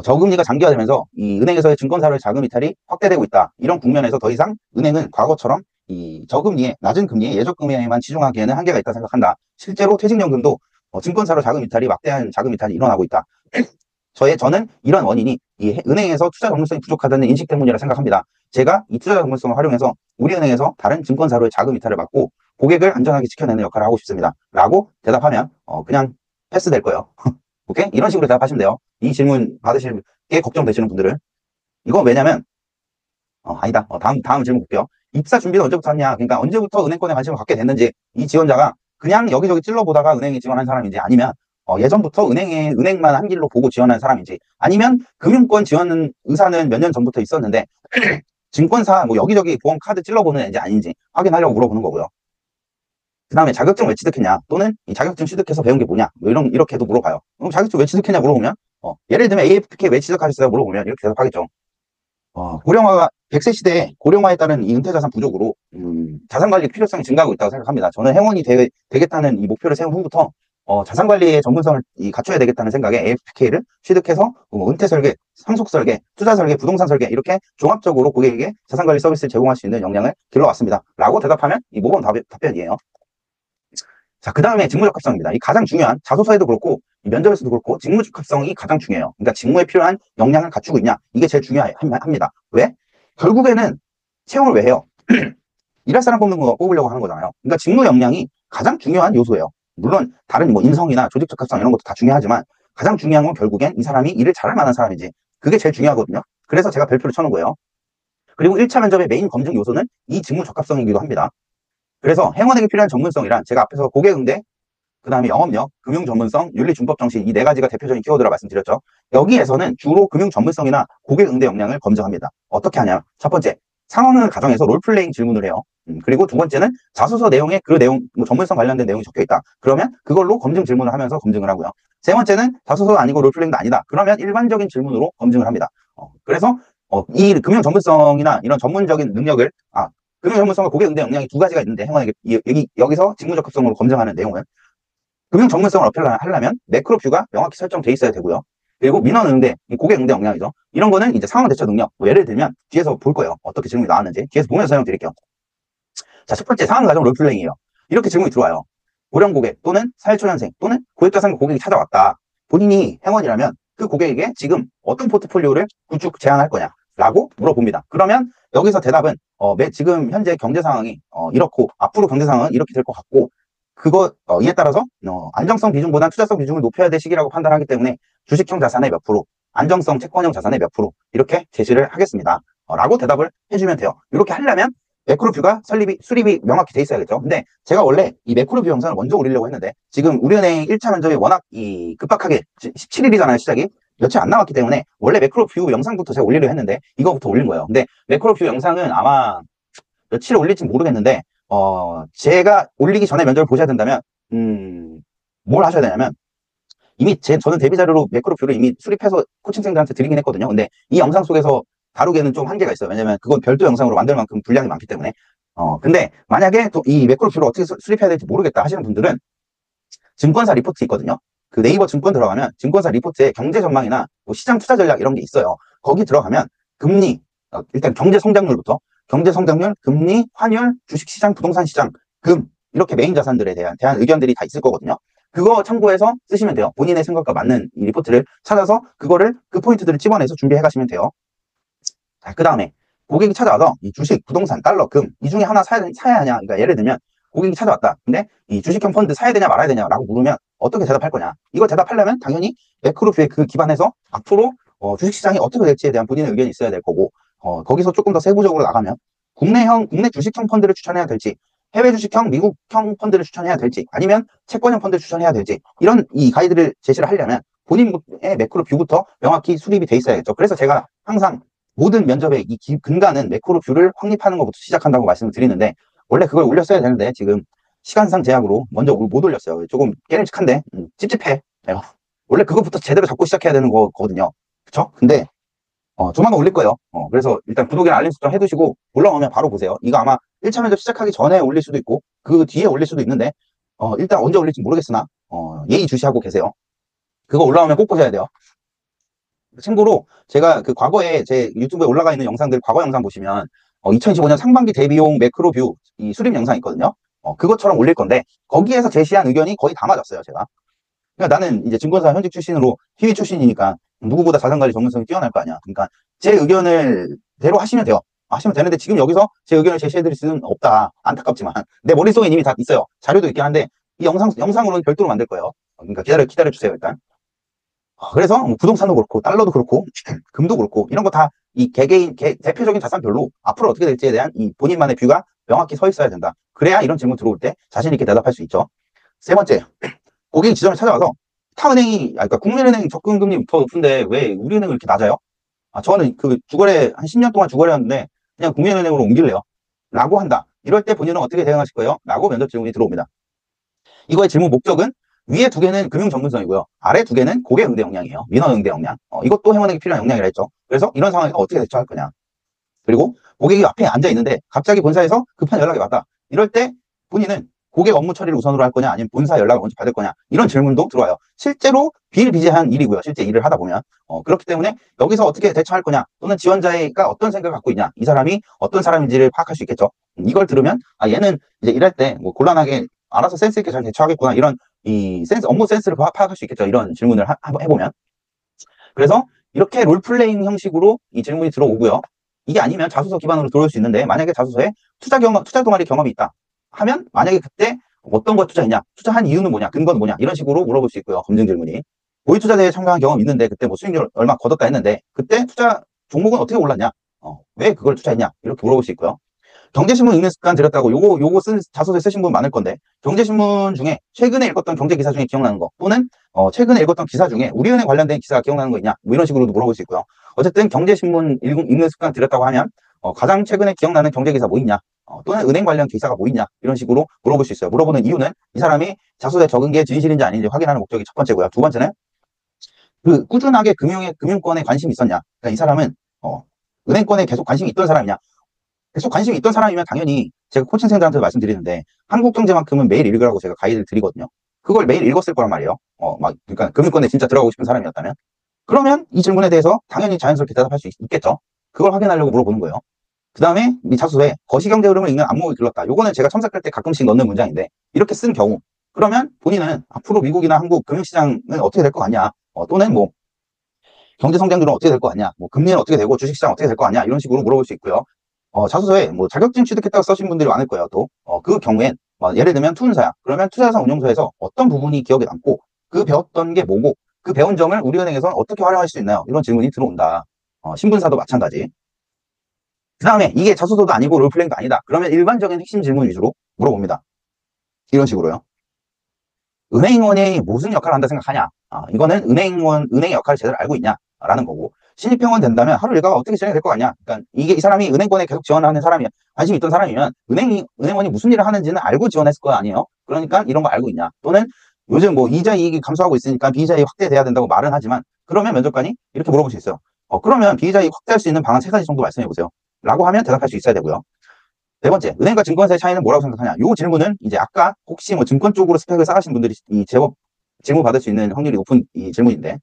저금리가 장기화되면서 이 은행에서의 증권사로의 자금 이탈이 확대되고 있다. 이런 국면에서 더 이상 은행은 과거처럼 이 저금리에, 낮은 금리에 예적금리에만 치중하기에는 한계가 있다 생각한다. 실제로 퇴직연금도 증권사로 자금 이탈이, 막대한 자금 이탈이 일어나고 있다. 저는 이런 원인이 이 은행에서 투자 전문성이 부족하다는 인식 때문이라 생각합니다. 제가 이 투자 전문성을 활용해서 우리은행에서 다른 증권사로의 자금 이탈을 막고 고객을 안전하게 지켜내는 역할을 하고 싶습니다. 라고 대답하면 그냥 패스될 거예요. 오케이? 이런 식으로 대답하시면 돼요. 이 질문 받으실 게 걱정되시는 분들은. 이건 왜냐면 아니다. 다음 질문 볼게요. 입사 준비는 언제부터 했냐? 그러니까 언제부터 은행권에 관심을 갖게 됐는지, 이 지원자가 그냥 여기저기 찔러보다가 은행에 지원한 사람인지, 아니면 예전부터 은행만 한 길로 보고 지원한 사람인지, 아니면 금융권 지원 의사는 몇 년 전부터 있었는데 증권사 뭐 여기저기 보험 카드 찔러보는 애인지 아닌지 확인하려고 물어보는 거고요. 그 다음에 자격증 왜 취득했냐, 또는 이 자격증 취득해서 배운 게 뭐냐, 뭐 이렇게도 물어봐요. 그럼 자격증 왜 취득했냐 물어보면 예를 들면 AFK 왜 취득하셨어요 물어보면 이렇게 대답하겠죠. 고령화가 100세 시대에 고령화에 따른 이 은퇴자산 부족으로 자산관리 필요성이 증가하고 있다고 생각합니다. 저는 행원이 되겠다는 이 목표를 세운 후부터 자산관리의 전문성을 갖춰야 되겠다는 생각에 AFK를 취득해서 은퇴 설계, 상속 설계, 투자 설계, 부동산 설계, 이렇게 종합적으로 고객에게 자산관리 서비스를 제공할 수 있는 역량을 길러왔습니다. 라고 대답하면 이 모범 답변이에요. 자, 그 다음에 직무적합성입니다. 이 가장 중요한, 자소서에도 그렇고 면접에서도 그렇고 직무적합성이 가장 중요해요. 그러니까 직무에 필요한 역량을 갖추고 있냐, 이게 제일 중요합니다. 왜? 결국에는 채용을 왜 해요? 일할 사람 뽑으려고 하는 거잖아요. 그러니까 직무 역량이 가장 중요한 요소예요. 물론 다른 뭐 인성이나 조직적합성 이런 것도 다 중요하지만 가장 중요한 건 결국엔 이 사람이 일을 잘할 만한 사람인지, 그게 제일 중요하거든요. 그래서 제가 별표를 쳐놓은 거예요. 그리고 1차 면접의 메인 검증 요소는 이 직무 적합성이기도 합니다. 그래서 행원에게 필요한 전문성이란, 제가 앞에서 고객응대, 그 다음에 영업력, 금융 전문성, 윤리 준법 정신, 이 네 가지가 대표적인 키워드라 말씀드렸죠. 여기에서는 주로 금융 전문성이나 고객 응대 역량을 검증합니다. 어떻게 하냐? 첫 번째, 상황을 가정해서 롤플레잉 질문을 해요. 그리고 두 번째는 자소서 내용에 그 내용, 뭐 전문성 관련된 내용이 적혀 있다. 그러면 그걸로 검증 질문을 하면서 검증을 하고요. 세 번째는 자소서가 아니고 롤플레잉도 아니다. 그러면 일반적인 질문으로 검증을 합니다. 그래서 이 금융 전문성이나 이런 전문적인 능력을, 금융 전문성과 고객 응대 역량이 두 가지가 있는데, 행원에게 여기서 직무 적합성으로 검증하는 내용은 금융 전문성을 어필하려면 매크로뷰가 명확히 설정돼 있어야 되고요. 그리고 민원 응대, 고객 응대 역량이죠. 이런 거는 이제 상황 대처 능력. 뭐 예를 들면 뒤에서 볼 거예요. 어떻게 질문이 나왔는지 뒤에서 보면서 설명드릴게요. 자, 첫 번째, 상황 가정 롤플레잉이에요. 이렇게 질문이 들어와요. 고령 고객 또는 사회초년생 또는 고액자산 고객이 찾아왔다. 본인이 행원이라면 그 고객에게 지금 어떤 포트폴리오를 구축 제안할 거냐 라고 물어봅니다. 그러면 여기서 대답은 지금 현재 경제 상황이 이렇고 앞으로 경제 상황은 이렇게 될 것 같고, 이에 따라서 안정성 비중보다 투자성 비중을 높여야 될 시기라고 판단하기 때문에 주식형 자산의 몇 프로, 안정성 채권형 자산의 몇 프로, 이렇게 제시를 하겠습니다. 라고 대답을 해주면 돼요. 이렇게 하려면 매크로뷰가 수립이 명확히 돼 있어야겠죠. 근데 제가 원래 이 매크로뷰 영상을 먼저 올리려고 했는데, 지금 우리은행 1차 면접이 워낙 급박하게 17일이잖아요, 시작이. 며칠 안 남았기 때문에 원래 매크로뷰 영상부터 제가 올리려고 했는데 이거부터 올린 거예요. 근데 매크로뷰 영상은 아마 며칠 올릴지 모르겠는데, 제가 올리기 전에 면접을 보셔야 된다면, 뭘 하셔야 되냐면, 저는 데뷔 자료로 매크로뷰를 이미 수립해서 코칭생들한테 드리긴 했거든요. 근데 이 영상 속에서 다루기에는 좀 한계가 있어요. 왜냐면 그건 별도 영상으로 만들 만큼 분량이 많기 때문에. 근데 만약에 또 이 매크로뷰를 어떻게 수립해야 될지 모르겠다 하시는 분들은 증권사 리포트 있거든요. 그 네이버 증권 들어가면 증권사 리포트에 경제 전망이나 뭐 시장 투자 전략 이런 게 있어요. 거기 들어가면 금리, 일단 경제 성장률부터 경제 성장률, 금리, 환율, 주식시장, 부동산 시장, 이렇게 메인 자산들에 대한 의견들이 다 있을 거거든요. 그거 참고해서 쓰시면 돼요. 본인의 생각과 맞는 이 리포트를 찾아서 그 포인트들을 집어내서 준비해 가시면 돼요. 자, 그 다음에 고객이 찾아와서 이 주식, 부동산, 달러, 이 중에 하나 사야 하냐. 그러니까 예를 들면 고객이 찾아왔다. 근데 이 주식형 펀드 사야 되냐 말아야 되냐라고 물으면 어떻게 대답할 거냐. 이거 대답하려면 당연히 매크로뷰에 기반해서 앞으로 주식시장이 어떻게 될지에 대한 본인의 의견이 있어야 될 거고, 거기서 조금 더 세부적으로 나가면 국내 주식형 펀드를 추천해야 될지, 해외 주식형, 미국형 펀드를 추천해야 될지, 아니면 채권형 펀드를 추천해야 될지, 이런 이 가이드를 제시를 하려면 본인의 매크로 뷰부터 명확히 수립이 돼 있어야겠죠. 그래서 제가 항상 모든 면접의 이 근간은 매크로 뷰를 확립하는 것부터 시작한다고 말씀을 드리는데, 원래 그걸 올렸어야 되는데 지금 시간상 제약으로 먼저 못 올렸어요. 조금 깨름직한데 찝찝해. 원래 그것부터 제대로 잡고 시작해야 되는 거거든요. 그쵸? 근데 조만간 올릴 거예요. 그래서 일단 구독이나 알림 설정 해두시고 올라오면 바로 보세요. 이거 아마 1차 면접 시작하기 전에 올릴 수도 있고 그 뒤에 올릴 수도 있는데 일단 언제 올릴지 모르겠으나 예의 주시하고 계세요. 그거 올라오면 꼭 보셔야 돼요. 참고로 제가 그 과거에 제 유튜브에 올라가 있는 영상들, 과거 영상 보시면 2025년 상반기 대비용 매크로뷰 이 수립 영상 있거든요. 그것처럼 올릴 건데 거기에서 제시한 의견이 거의 다 맞았어요, 제가. 그러니까 나는 이제 증권사 현직 출신으로 희위 출신이니까 누구보다 자산관리 전문성이 뛰어날 거 아니야. 그러니까 제 의견을 대로 하시면 돼요. 하시면 되는데 지금 여기서 제 의견을 제시해드릴 수는 없다. 안타깝지만 내 머릿속에 이미 다 있어요. 자료도 있긴 한데 이 영상으로는 별도로 만들 거예요. 그러니까 기다려 주세요, 일단. 그래서 뭐 부동산도 그렇고 달러도 그렇고 금도 그렇고 이런 거 다 이 개개인 대표적인 자산별로 앞으로 어떻게 될지에 대한 이 본인만의 뷰가 명확히 서 있어야 된다. 그래야 이런 질문 들어올 때 자신 있게 대답할 수 있죠. 세 번째, 고객이 지점에 찾아와서 그러니까 국민은행 접근금리 더 높은데 왜 우리은행은 이렇게 낮아요? 저는 그 주거래 한 10년 동안 주거래였는데 그냥 국민은행으로 옮길래요. 라고 한다. 이럴 때 본인은 어떻게 대응하실 거예요? 라고 면접 질문이 들어옵니다. 이거의 질문 목적은 위에 두 개는 금융 전문성이고요. 아래 두 개는 고객 응대 역량이에요. 민원 응대 역량. 이것도 회원에게 필요한 역량이라 했죠. 그래서 이런 상황에서 어떻게 대처할 거냐. 그리고 고객이 앞에 앉아 있는데 갑자기 본사에서 급한 연락이 왔다. 이럴 때 본인은 고객 업무 처리를 우선으로 할 거냐 아니면 본사 연락을 먼저 받을 거냐 이런 질문도 들어와요. 실제로 비일비재한 일이고요. 실제 일을 하다 보면 그렇기 때문에 여기서 어떻게 대처할 거냐 또는 지원자가 어떤 생각을 갖고 있냐 이 사람이 어떤 사람인지를 파악할 수 있겠죠. 이걸 들으면 얘는 이제 일할 때 뭐 곤란하게 알아서 센스 있게 잘 대처하겠구나 이런 이 업무 센스를 파악할 수 있겠죠. 이런 질문을 해보면. 그래서 이렇게 롤플레잉 형식으로 이 질문이 들어오고요. 이게 아니면 자소서 기반으로 들어올 수 있는데 만약에 자소서에 투자 동아리 경험이 있다 하면 만약에 그때 어떤 거 투자했냐, 투자한 이유는 뭐냐, 근거는 뭐냐 이런 식으로 물어볼 수 있고요. 검증 질문이. 고위투자대회에 참가한 경험이 있는데 그때 뭐 수익률 얼마 거뒀다 했는데 그때 투자 종목은 어떻게 올랐냐, 왜 그걸 투자했냐 이렇게 물어볼 수 있고요. 경제신문 읽는 습관 들였다고 요거 쓴 자소서에 쓰신 분 많을 건데 경제신문 중에 최근에 읽었던 경제 기사 중에 기억나는 거 또는 최근에 읽었던 기사 중에 우리은행 관련된 기사가 기억나는 거 있냐 뭐 이런 식으로도 물어볼 수 있고요. 어쨌든 경제신문 읽는 습관 들였다고 하면 가장 최근에 기억나는 경제 기사 뭐 있냐 또는 은행 관련 기사가 뭐 있냐 이런 식으로 물어볼 수 있어요. 물어보는 이유는 이 사람이 자소서에 적은 게 진실인지 아닌지 확인하는 목적이 첫 번째고요. 두 번째는 그 꾸준하게 금융권에 관심이 있었냐. 그러니까 이 사람은 은행권에 계속 관심이 있던 사람이냐. 계속 관심이 있던 사람이면 당연히 제가 코칭생들한테 말씀드리는데 한국경제만큼은 매일 읽으라고 제가 가이드를 드리거든요. 그걸 매일 읽었을 거란 말이에요. 그러니까 금융권에 진짜 들어가고 싶은 사람이었다면 그러면 이 질문에 대해서 당연히 자연스럽게 대답할 수 있겠죠. 그걸 확인하려고 물어보는 거예요. 그 다음에 이 자소서에 거시경제 흐름을 읽는 안목을 길렀다. 요거는 제가 첨삭할 때 가끔씩 넣는 문장인데 이렇게 쓴 경우 그러면 본인은 앞으로 미국이나 한국 금융시장은 어떻게 될 것 같냐 또는 뭐 경제 성장률은 어떻게 될 것 같냐 뭐 금리는 어떻게 되고 주식시장 어떻게 될 것 같냐 이런 식으로 물어볼 수 있고요. 자소서에 뭐 자격증 취득했다고 써신 분들이 많을 거예요. 또 그 경우엔 예를 들면 투자사야. 그러면 투자사 운용소에서 어떤 부분이 기억에 남고 그 배웠던 게 뭐고 그 배운 점을 우리은행에서는 어떻게 활용할 수 있나요? 이런 질문이 들어온다. 신분사도 마찬가지. 그 다음에 이게 자소서도 아니고 롤플레잉도 아니다. 그러면 일반적인 핵심 질문 위주로 물어봅니다. 이런 식으로요. 은행원이 무슨 역할을 한다 생각하냐? 이거는 은행의 역할을 제대로 알고 있냐? 라는 거고. 신입병원 된다면 하루 일과가 어떻게 진행이 될 것 같냐? 그러니까 이 사람이 은행권에 계속 지원하는 사람이 관심이 있던 사람이면 은행원이 무슨 일을 하는지는 알고 지원했을 거 아니에요? 그러니까 이런 거 알고 있냐? 또는 요즘 뭐 이자 이익이 감소하고 있으니까 비이자 이익 확대돼야 된다고 말은 하지만 그러면 면접관이 이렇게 물어볼 수 있어요. 그러면 비이자 이익 확대할 수 있는 방안 3가지 정도 말씀해 보세요. 라고 하면 대답할 수 있어야 되고요. 네 번째, 은행과 증권사의 차이는 뭐라고 생각하냐? 요 질문은 이제 아까 혹시 뭐 증권 쪽으로 스펙을 쌓으신 분들이 이 제법 질문 받을 수 있는 확률이 높은 이 질문인데,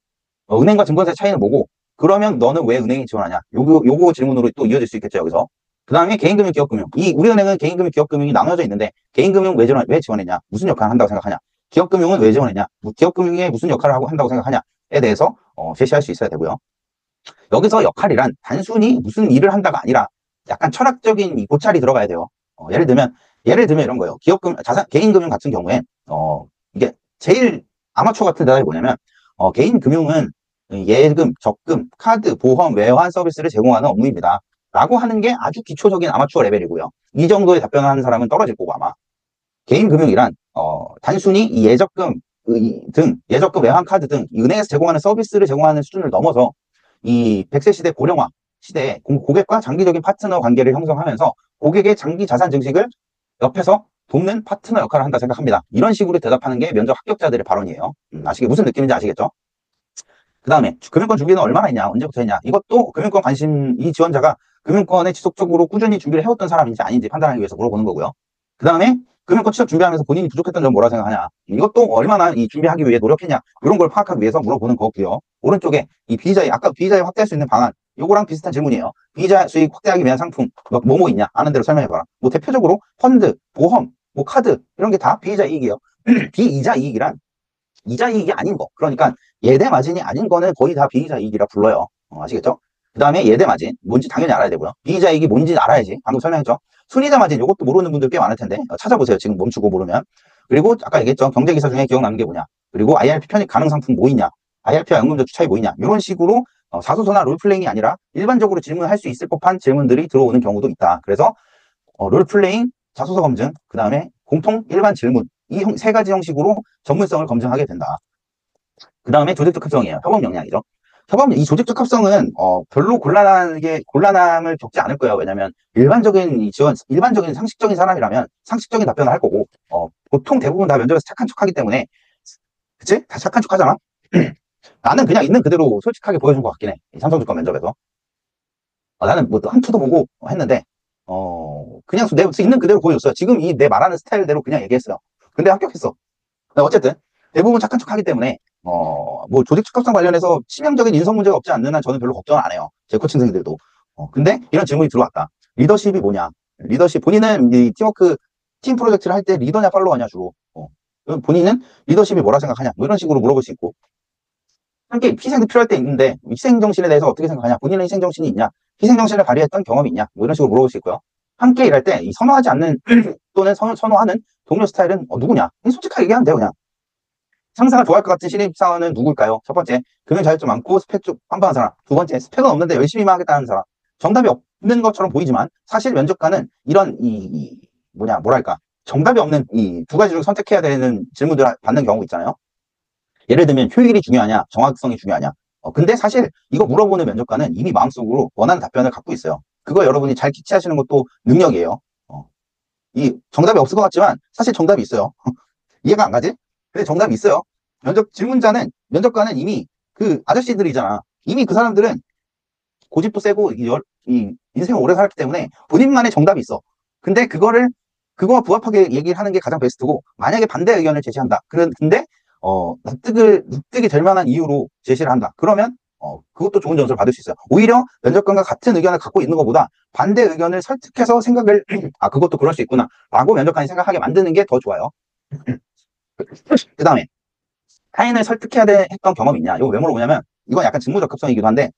은행과 증권사의 차이는 뭐고, 그러면 너는 왜 은행에 지원하냐? 요거 질문으로 또 이어질 수 있겠죠, 여기서. 그 다음에 개인금융, 기업금융. 우리은행은 개인금융, 기업금융이 나눠져 있는데, 개인금융 왜 지원했냐? 무슨 역할을 한다고 생각하냐? 기업금융은 왜 지원했냐? 기업금융에 무슨 역할을 한다고 생각하냐에 대해서 제시할 수 있어야 되고요. 여기서 역할이란 단순히 무슨 일을 한다가 아니라 약간 철학적인 이 고찰이 들어가야 돼요. 예를 들면 이런 거예요. 개인금융 같은 경우에, 이게 제일 아마추어 같은 대답이 뭐냐면, 개인금융은 예금, 적금, 카드, 보험, 외환 서비스를 제공하는 업무입니다. 라고 하는 게 아주 기초적인 아마추어 레벨이고요. 이 정도의 답변을 하는 사람은 떨어질 거고, 아마. 개인금융이란, 단순히 이 예적금 외환 카드 등 은행에서 제공하는 서비스를 제공하는 수준을 넘어서 이 100세 시대 고령화 시대에 고객과 장기적인 파트너 관계를 형성하면서 고객의 장기 자산 증식을 옆에서 돕는 파트너 역할을 한다 생각합니다. 이런 식으로 대답하는 게 면접 합격자들의 발언이에요. 무슨 느낌인지 아시겠죠? 그 다음에 금융권 준비는 얼마나 했냐, 언제부터 했냐. 이것도 금융권 관심, 이 지원자가 금융권에 지속적으로 꾸준히 준비를 해왔던 사람인지 아닌지 판단하기 위해서 물어보는 거고요. 그 다음에 금융권 취업 준비하면서 본인이 부족했던 점 뭐라고 생각하냐. 이것도 얼마나 이 준비하기 위해 노력했냐. 이런 걸 파악하기 위해서 물어보는 거고요. 오른쪽에 이 아까 비자에 확대할 수 있는 방안. 요거랑 비슷한 질문이에요. 비자 수익 확대하기 위한 상품, 뭐뭐 있냐? 아는 대로 설명해봐라. 뭐 대표적으로 펀드, 보험, 뭐 카드, 이런 게 다 비이자 이익이에요. 비이자 이익이란 이자 이익이 아닌 거. 그러니까 예대 마진이 아닌 거는 거의 다 비이자 이익이라 불러요. 아시겠죠? 그 다음에 예대 마진, 뭔지 당연히 알아야 되고요. 비이자 이익이 뭔지 알아야지. 방금 설명했죠? 순이자 마진, 이것도 모르는 분들 꽤 많을 텐데, 찾아보세요. 지금 멈추고 모르면. 그리고 아까 얘기했죠. 경제기사 중에 기억나는 게 뭐냐. 그리고 IRP 편입 가능 상품 뭐 있냐. IRP와 연금저축 차이 뭐 있냐. 이런 식으로 자소서나 롤플레잉이 아니라 일반적으로 질문할 수 있을 법한 질문들이 들어오는 경우도 있다. 그래서 롤플레잉, 자소서 검증, 그 다음에 공통 일반 질문, 이 세 가지 형식으로 전문성을 검증하게 된다. 그 다음에 조직적 합성이에요. 협업 역량이죠. 이 조직적 합성은 별로 곤란함을 겪지 않을 거예요. 왜냐하면 일반적인 상식적인 사람이라면 상식적인 답변을 할 거고, 보통 대부분 다 면접에서 착한 척하기 때문에, 그치? 다 착한 척하잖아. 나는 그냥 있는 그대로 솔직하게 보여준 것 같긴 해. 삼성증권 면접에서. 나는 뭐 한 투도 보고 했는데, 그냥 내 있는 그대로 보여줬어요. 지금 내 말하는 스타일대로 그냥 얘기했어요. 근데 합격했어. 어쨌든 대부분 착한 척하기 때문에 뭐 조직 합성 관련해서 치명적인 인성 문제가 없지 않는 한 저는 별로 걱정을 안 해요. 제 코칭생들도. 근데 이런 질문이 들어왔다. 리더십이 뭐냐? 본인은 이 팀 프로젝트를 할 때 리더냐 팔로워냐 주로. 본인은 리더십이 뭐라 생각하냐? 뭐 이런 식으로 물어볼 수 있고. 함께 희생도 필요할 때 있는데 희생정신에 대해서 어떻게 생각하냐? 본인은 희생정신이 있냐? 희생정신을 발휘했던 경험이 있냐? 뭐 이런 식으로 물어볼 수 있고요. 함께 일할 때 선호하지 않는 또는 선호하는 동료 스타일은 누구냐? 솔직하게 얘기하면 돼요, 그냥. 상사가 좋아할 것 같은 신입사원은 누굴까요? 첫 번째, 금융 자격증 많고 스펙 좀 빵빵한 사람. 두 번째, 스펙은 없는데 열심히만 하겠다는 사람. 정답이 없는 것처럼 보이지만 사실 면접관은 이런 뭐랄까, 정답이 없는 이 두 가지 중 선택해야 되는 질문들을 받는 경우가 있잖아요. 예를 들면 효율이 중요하냐, 정확성이 중요하냐. 근데 사실 이거 물어보는 면접관은 이미 마음속으로 원하는 답변을 갖고 있어요. 그거 여러분이 잘 캐치하시는 것도 능력이에요. 이 정답이 없을 것 같지만 사실 정답이 있어요. 이해가 안 가지? 근데 정답이 있어요. 면접관은 이미 그 아저씨들이잖아. 이미 그 사람들은 고집도 세고 이 인생을 오래 살았기 때문에 본인만의 정답이 있어. 근데 그거와 부합하게 얘기를 하는 게 가장 베스트고, 만약에 반대 의견을 제시한다. 근데 납득이 될 만한 이유로 제시를 한다. 그러면 그것도 좋은 점수를 받을 수 있어요. 오히려 면접관과 같은 의견을 갖고 있는 것보다 반대 의견을 설득해서 생각을 그것도 그럴 수 있구나 라고 면접관이 생각하게 만드는 게 더 좋아요. 그 다음에 타인을 설득해야 했던 경험이 있냐. 이거 왜 물어보냐면, 이건 약간 직무 적합성이기도 한데,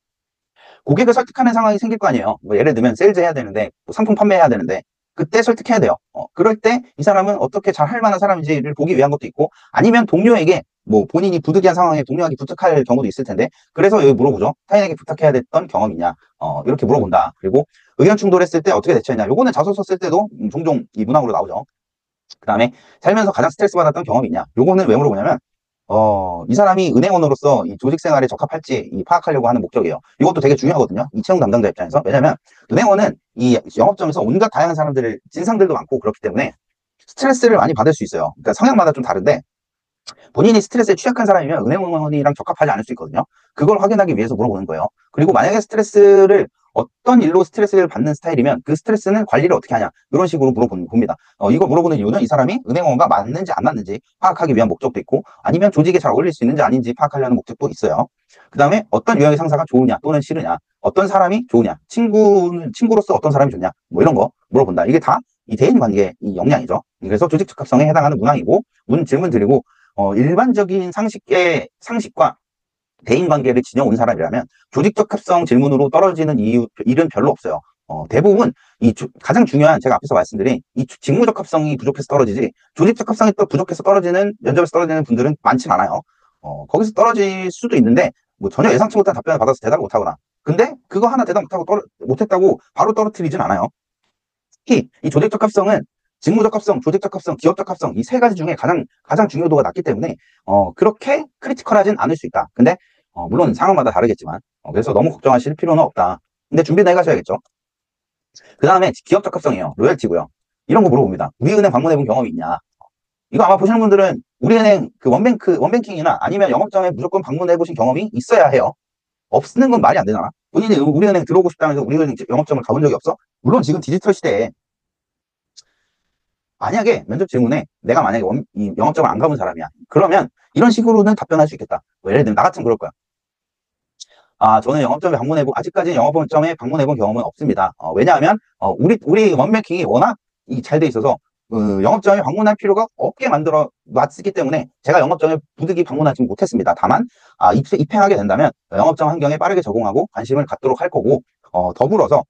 고객을 설득하는 상황이 생길 거 아니에요. 뭐 예를 들면 세일즈 해야 되는데, 뭐 상품 판매해야 되는데, 그때 설득해야 돼요. 그럴 때 이 사람은 어떻게 잘 할 만한 사람인지를 보기 위한 것도 있고, 아니면 동료에게 뭐 본인이 부득이한 상황에 동료에게 부탁할 경우도 있을 텐데, 그래서 여기 물어보죠. 타인에게 부탁해야 됐던 경험이 있냐. 이렇게 물어본다. 그리고 의견 충돌했을 때 어떻게 대처했냐. 요거는 자소서 쓸 때도 종종 이 문항으로 나오죠. 그 다음에 살면서 가장 스트레스 받았던 경험이 있냐. 요거는 왜 물어보냐면, 이 사람이 은행원으로서 이 조직 생활에 적합할지 파악하려고 하는 목적이에요. 이것도 되게 중요하거든요. 이 채용 담당자 입장에서. 왜냐면 은행원은 이 영업점에서 온갖 다양한 진상들도 많고 그렇기 때문에 스트레스를 많이 받을 수 있어요. 그러니까 성향마다 좀 다른데, 본인이 스트레스에 취약한 사람이면 은행원이랑 적합하지 않을 수 있거든요. 그걸 확인하기 위해서 물어보는 거예요. 그리고 만약에 스트레스를 어떤 일로 스트레스를 받는 스타일이면 그 스트레스는 관리를 어떻게 하냐 이런 식으로 물어봅니다. 이거 물어보는 이유는 이 사람이 은행원과 맞는지 안 맞는지 파악하기 위한 목적도 있고 아니면 조직에 잘 어울릴 수 있는지 아닌지 파악하려는 목적도 있어요. 그 다음에 어떤 유형의 상사가 좋으냐 또는 싫으냐, 어떤 사람이 좋으냐, 친구로서 어떤 사람이 좋냐 뭐 이런 거 물어본다. 이게 다 이 대인관계의 이 역량이죠. 그래서 조직 적합성에 해당하는 문항이고 질문 드리고 일반적인 상식과 대인관계를 지녀온 사람이라면 조직 적합성 질문으로 떨어지는 일은 별로 없어요. 대부분 가장 중요한 제가 앞에서 말씀드린 이 직무 적합성이 부족해서 떨어지지 조직 적합성이 또 부족해서 떨어지는 면접에서 떨어지는 분들은 많진 않아요. 거기서 떨어질 수도 있는데 뭐 전혀 예상치 못한 답변을 받아서 대답을 못하거나 근데 그거 하나 대답 못했다고 바로 떨어뜨리진 않아요. 특히 이 조직 적합성은 직무 적합성, 조직 적합성, 기업 적합성 이 세 가지 중에 가장 중요도가 낮기 때문에 그렇게 크리티컬하진 않을 수 있다. 근데 물론 상황마다 다르겠지만 그래서 너무 걱정하실 필요는 없다. 근데 준비는 해가셔야겠죠. 그 다음에 기업 적합성이에요. 로열티고요. 이런 거 물어봅니다. 우리은행 방문해본 경험이 있냐? 이거 아마 보시는 분들은 우리은행 그 원뱅킹이나 아니면 영업장에 무조건 방문해보신 경험이 있어야 해요. 없는 건 말이 안 되잖아. 본인이 우리은행 들어오고 싶다면서 우리은행 영업점을 가본 적이 없어? 물론 지금 디지털 시대에 만약에 면접 질문에 내가 만약에 이 영업점을 안 가본 사람이야. 그러면 이런 식으로는 답변할 수 있겠다. 뭐 예를 들면 나 같으면 그럴 거야. 저는 영업점에 아직까지는 영업점에 방문해본 경험은 없습니다. 왜냐하면 우리 원뱅킹이 워낙 잘 돼 있어서 영업점에 방문할 필요가 없게 만들어 놨기 때문에 제가 영업점에 부득이 방문하지 못했습니다. 다만 입행하게 된다면 영업점 환경에 빠르게 적응하고 관심을 갖도록 할 거고 더불어서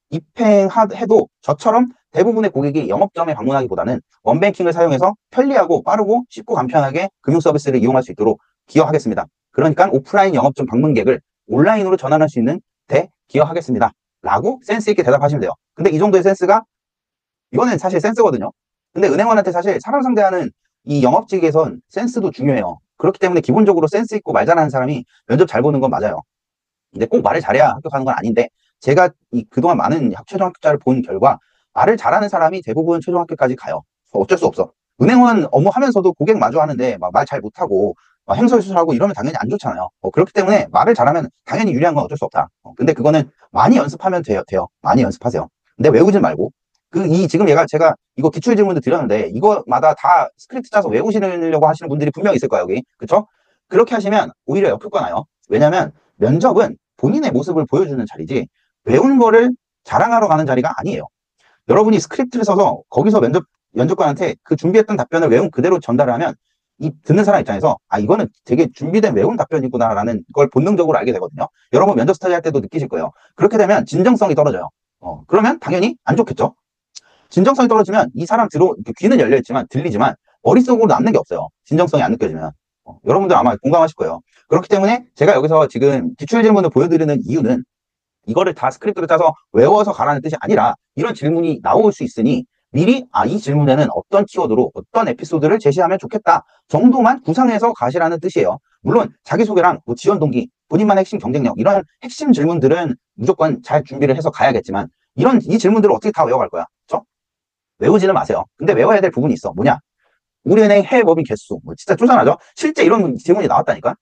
입행해도 저처럼 대부분의 고객이 영업점에 방문하기보다는 원뱅킹을 사용해서 편리하고 빠르고 쉽고 간편하게 금융 서비스를 이용할 수 있도록 기여하겠습니다. 그러니까 오프라인 영업점 방문객을 온라인으로 전환할 수 있는 데 기여하겠습니다. 라고 센스 있게 대답하시면 돼요. 근데 이 정도의 센스가 이거는 사실 센스거든요. 근데 은행원한테 사실 사람 상대하는 이 영업직에선 센스도 중요해요. 그렇기 때문에 기본적으로 센스 있고 말 잘하는 사람이 면접 잘 보는 건 맞아요. 근데 꼭 말을 잘해야 합격하는 건 아닌데 제가 그동안 많은 최종 합격자를 본 결과 말을 잘하는 사람이 대부분 최종 합격까지 가요. 어쩔 수 없어. 은행원 업무 하면서도 고객 마주하는데 말 잘 못하고 행설수설하고 이러면 당연히 안 좋잖아요. 그렇기 때문에 말을 잘하면 당연히 유리한 건 어쩔 수 없다. 근데 그거는 많이 연습하면 돼요. 많이 연습하세요. 근데 외우지 말고 지금 제가 이거 기출 질문도 드렸는데 이거마다 다 스크립트 짜서 외우시려고 하시는 분들이 분명히 있을 거예요, 여기. 그쵸? 그렇게 하시면 오히려 역효과 나요. 왜냐면 면접은 본인의 모습을 보여주는 자리지 외운 거를 자랑하러 가는 자리가 아니에요. 여러분이 스크립트를 써서 거기서 면접관한테 그 준비했던 답변을 외운 그대로 전달을 하면 이 듣는 사람 입장에서 이거는 되게 준비된 외운 답변이구나라는 걸 본능적으로 알게 되거든요. 여러분 면접 스터디 할 때도 느끼실 거예요. 그렇게 되면 진정성이 떨어져요. 그러면 당연히 안 좋겠죠. 진정성이 떨어지면 이 사람 귀는 열려있지만 들리지만 머릿속으로 남는 게 없어요. 진정성이 안 느껴지면. 여러분들 아마 공감하실 거예요. 그렇기 때문에 제가 여기서 지금 기출 질문을 보여드리는 이유는 이거를 다 스크립트로 짜서 외워서 가라는 뜻이 아니라 이런 질문이 나올 수 있으니 미리 이 질문에는 어떤 키워드로 어떤 에피소드를 제시하면 좋겠다 정도만 구상해서 가시라는 뜻이에요. 물론 자기소개랑 지원 동기, 본인만의 핵심 경쟁력 이런 핵심 질문들은 무조건 잘 준비를 해서 가야겠지만 이 질문들을 어떻게 다 외워갈 거야? 그렇죠? 외우지는 마세요. 근데 외워야 될 부분이 있어. 뭐냐? 우리은행 해외 법인 개수. 진짜 쪼잔하죠? 실제 이런 질문이 나왔다니까?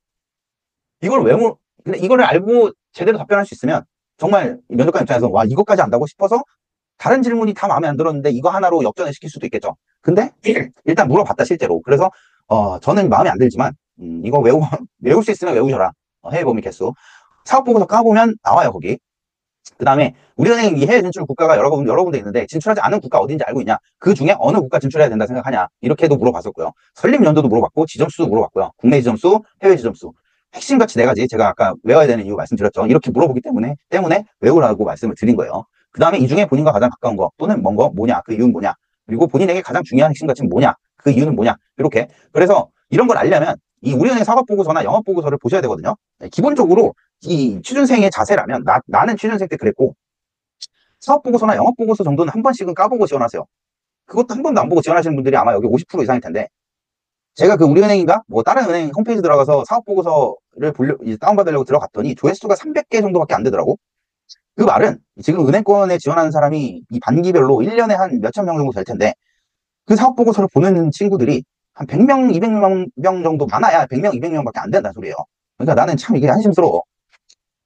근데 이거를 알고 제대로 답변할 수 있으면 정말 면접관 입장에서 이것까지 안다고 싶어서 다른 질문이 다 마음에 안 들었는데 이거 하나로 역전을 시킬 수도 있겠죠. 근데 일단 물어봤다 실제로. 그래서 저는 마음에 안 들지만 이거 외울 수 있으면 외우셔라. 해외 법인 개수. 사업보고서 까보면 나와요 거기. 그 다음에 우리은행 이 해외 진출 국가가 여러 군데 있는데 진출하지 않은 국가 어딘지 알고 있냐? 그 중에 어느 국가 진출해야 된다 생각하냐? 이렇게도 물어봤었고요. 설립 연도도 물어봤고 지점수도 물어봤고요. 국내 지점수, 해외 지점수. 핵심가치 4가지 제가 아까 외워야 되는 이유 말씀드렸죠. 이렇게 물어보기 때문에 외우라고 말씀을 드린 거예요. 그 다음에 이 중에 본인과 가장 가까운 거 또는 먼 거 뭐냐? 그 이유는 뭐냐? 그리고 본인에게 가장 중요한 핵심가치는 뭐냐? 그 이유는 뭐냐? 이렇게. 그래서 이런 걸 알려면 이 우리은행 사업보고서나 영업보고서를 보셔야 되거든요. 기본적으로 이 취준생의 자세라면 나는 취준생 때 그랬고 사업보고서나 영업보고서 정도는 한 번씩은 까보고 지원하세요. 그것도 한 번도 안 보고 지원하시는 분들이 아마 여기 50% 이상일 텐데 제가 그 우리은행인가 뭐 다른 은행 홈페이지 들어가서 사업보고서를 다운받으려고 들어갔더니 조회수가 300개 정도밖에 안 되더라고. 그 말은 지금 은행권에 지원하는 사람이 이 반기별로 1년에 한 몇천 명 정도 될 텐데 그 사업보고서를 보는 친구들이 한 100명, 200명 정도 많아야 100명, 200명밖에 안 된다는 소리예요. 그러니까 나는 참 이게 한심스러워.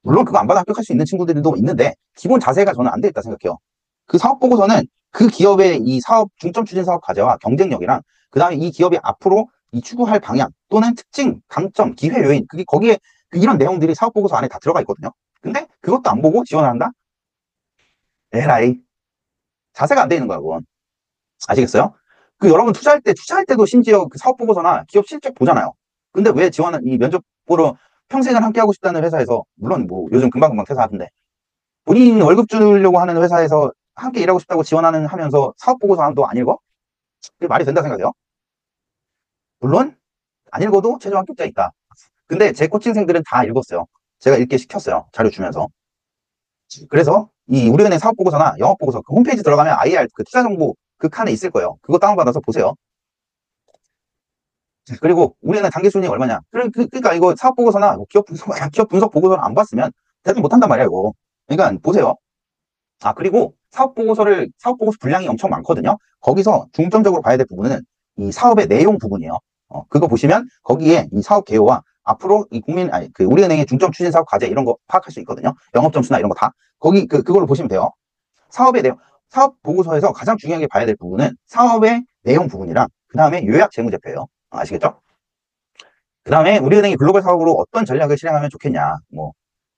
물론 그거 안 받아 합격할 수 있는 친구들도 있는데 기본 자세가 저는 안 돼 있다 생각해요. 그 사업 보고서는 그 기업의 이 사업 중점 추진 사업 과제와 경쟁력이랑 그다음에 이 기업이 앞으로 이 추구할 방향 또는 특징, 강점, 기회 요인 그게 거기에 이런 내용들이 사업 보고서 안에 다 들어가 있거든요. 근데 그것도 안 보고 지원을 한다? 에라이. 자세가 안 돼 있는 거야, 그건. 아시겠어요? 그 여러분 투자할 때도 심지어 그 사업 보고서나 기업 실적 보잖아요. 근데 왜 지원은 이 면접 보러 평생을 함께 하고 싶다는 회사에서 물론 뭐 요즘 금방금방 퇴사하던데 본인 월급 주려고 하는 회사에서 함께 일하고 싶다고 지원하는 하면서 사업 보고서도 안 읽어? 그게 말이 된다 생각해요? 물론 안 읽어도 최종 합격자 있다. 근데 제 코칭생들은 다 읽었어요. 제가 읽게 시켰어요. 자료 주면서. 그래서 이 우리은행 사업 보고서나 영업 보고서 그 홈페이지 들어가면 IR 그 투자 정보 그 칸에 있을 거예요. 그거 다운받아서 보세요. 그리고 우리는 단기 순이익 얼마냐? 그러니까 이거 사업 보고서나 기업 분석 보고서를 안 봤으면 대답 못 한단 말이야, 이거. 그러니까 보세요. 아, 그리고 사업 보고서 분량이 엄청 많거든요. 거기서 중점적으로 봐야 될 부분은 이 사업의 내용 부분이에요. 그거 보시면 거기에 이 사업 개요와 앞으로 그 우리은행의 중점 추진 사업 과제 이런 거 파악할 수 있거든요. 영업 점수나 이런 거 다. 그걸로 보시면 돼요. 사업의 내용, 사업 보고서에서 가장 중요하게 봐야 될 부분은 사업의 내용 부분이랑 그 다음에 요약 재무제표예요. 아시겠죠? 그 다음에 우리은행이 글로벌 사업으로 어떤 전략을 실행하면 좋겠냐.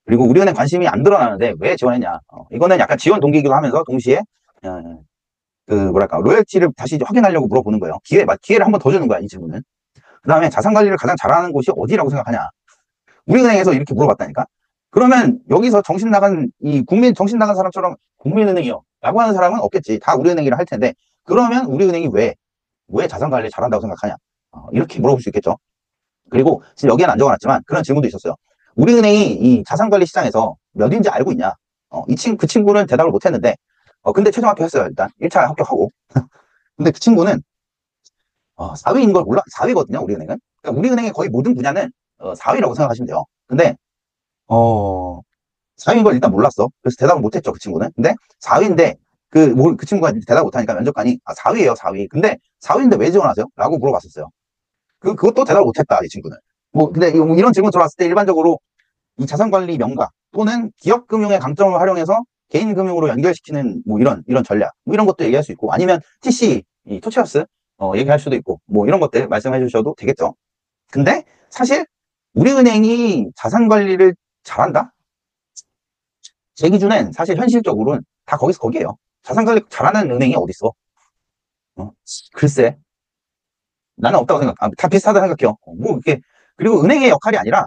그리고 우리은행 관심이 안 드러나는데 왜 지원했냐. 이거는 약간 지원 동기이기도 하면서 동시에, 로열티를 다시 확인하려고 물어보는 거예요. 기회를 한 번 더 주는 거야, 이 질문은. 그 다음에 자산 관리를 가장 잘하는 곳이 어디라고 생각하냐. 우리은행에서 이렇게 물어봤다니까. 그러면 여기서 정신 나간 사람처럼 국민은행이요. 라고 하는 사람은 없겠지. 다 우리은행이라 할 텐데. 그러면 우리은행이 왜 자산 관리를 잘한다고 생각하냐. 이렇게 물어볼 수 있겠죠. 그리고 지금 여기에는 안 적어놨지만 그런 질문도 있었어요. 우리은행이 이 자산관리 시장에서 몇 위인지 알고 있냐? 그 친구는 대답을 못 했는데, 근데 최종 합격했어요. 일단 1차 합격하고. 근데 그 친구는 4위인 걸 몰라. 4위거든요, 우리은행은. 그러니까 우리은행의 거의 모든 분야는 4위라고 생각하시면 돼요. 근데 4위인 걸 일단 몰랐어. 그래서 대답을 못했죠, 그 친구는. 근데 4위인데 그 친구가 대답 못하니까 면접관이 4위예요, 4위. 근데 4위인데 왜 지원하세요? 라고 물어봤었어요. 그것도 대답을 못했다, 이 친구는. 근데 이런 질문 들어왔을 때 일반적으로 이 자산관리 명가 또는 기업금융의 강점을 활용해서 개인금융으로 연결시키는 이런 전략, 이런 것도 얘기할 수 있고, 아니면 TC, 토치하우스, 얘기할 수도 있고, 이런 것들 말씀해 주셔도 되겠죠. 근데 사실 우리은행이 자산관리를 잘한다? 제 기준엔 사실 현실적으로는 다 거기서 거기에요. 자산관리 잘하는 은행이 어딨어? 글쎄. 나는 없다고 생각, 다 비슷하다 생각해요. 그리고 은행의 역할이 아니라,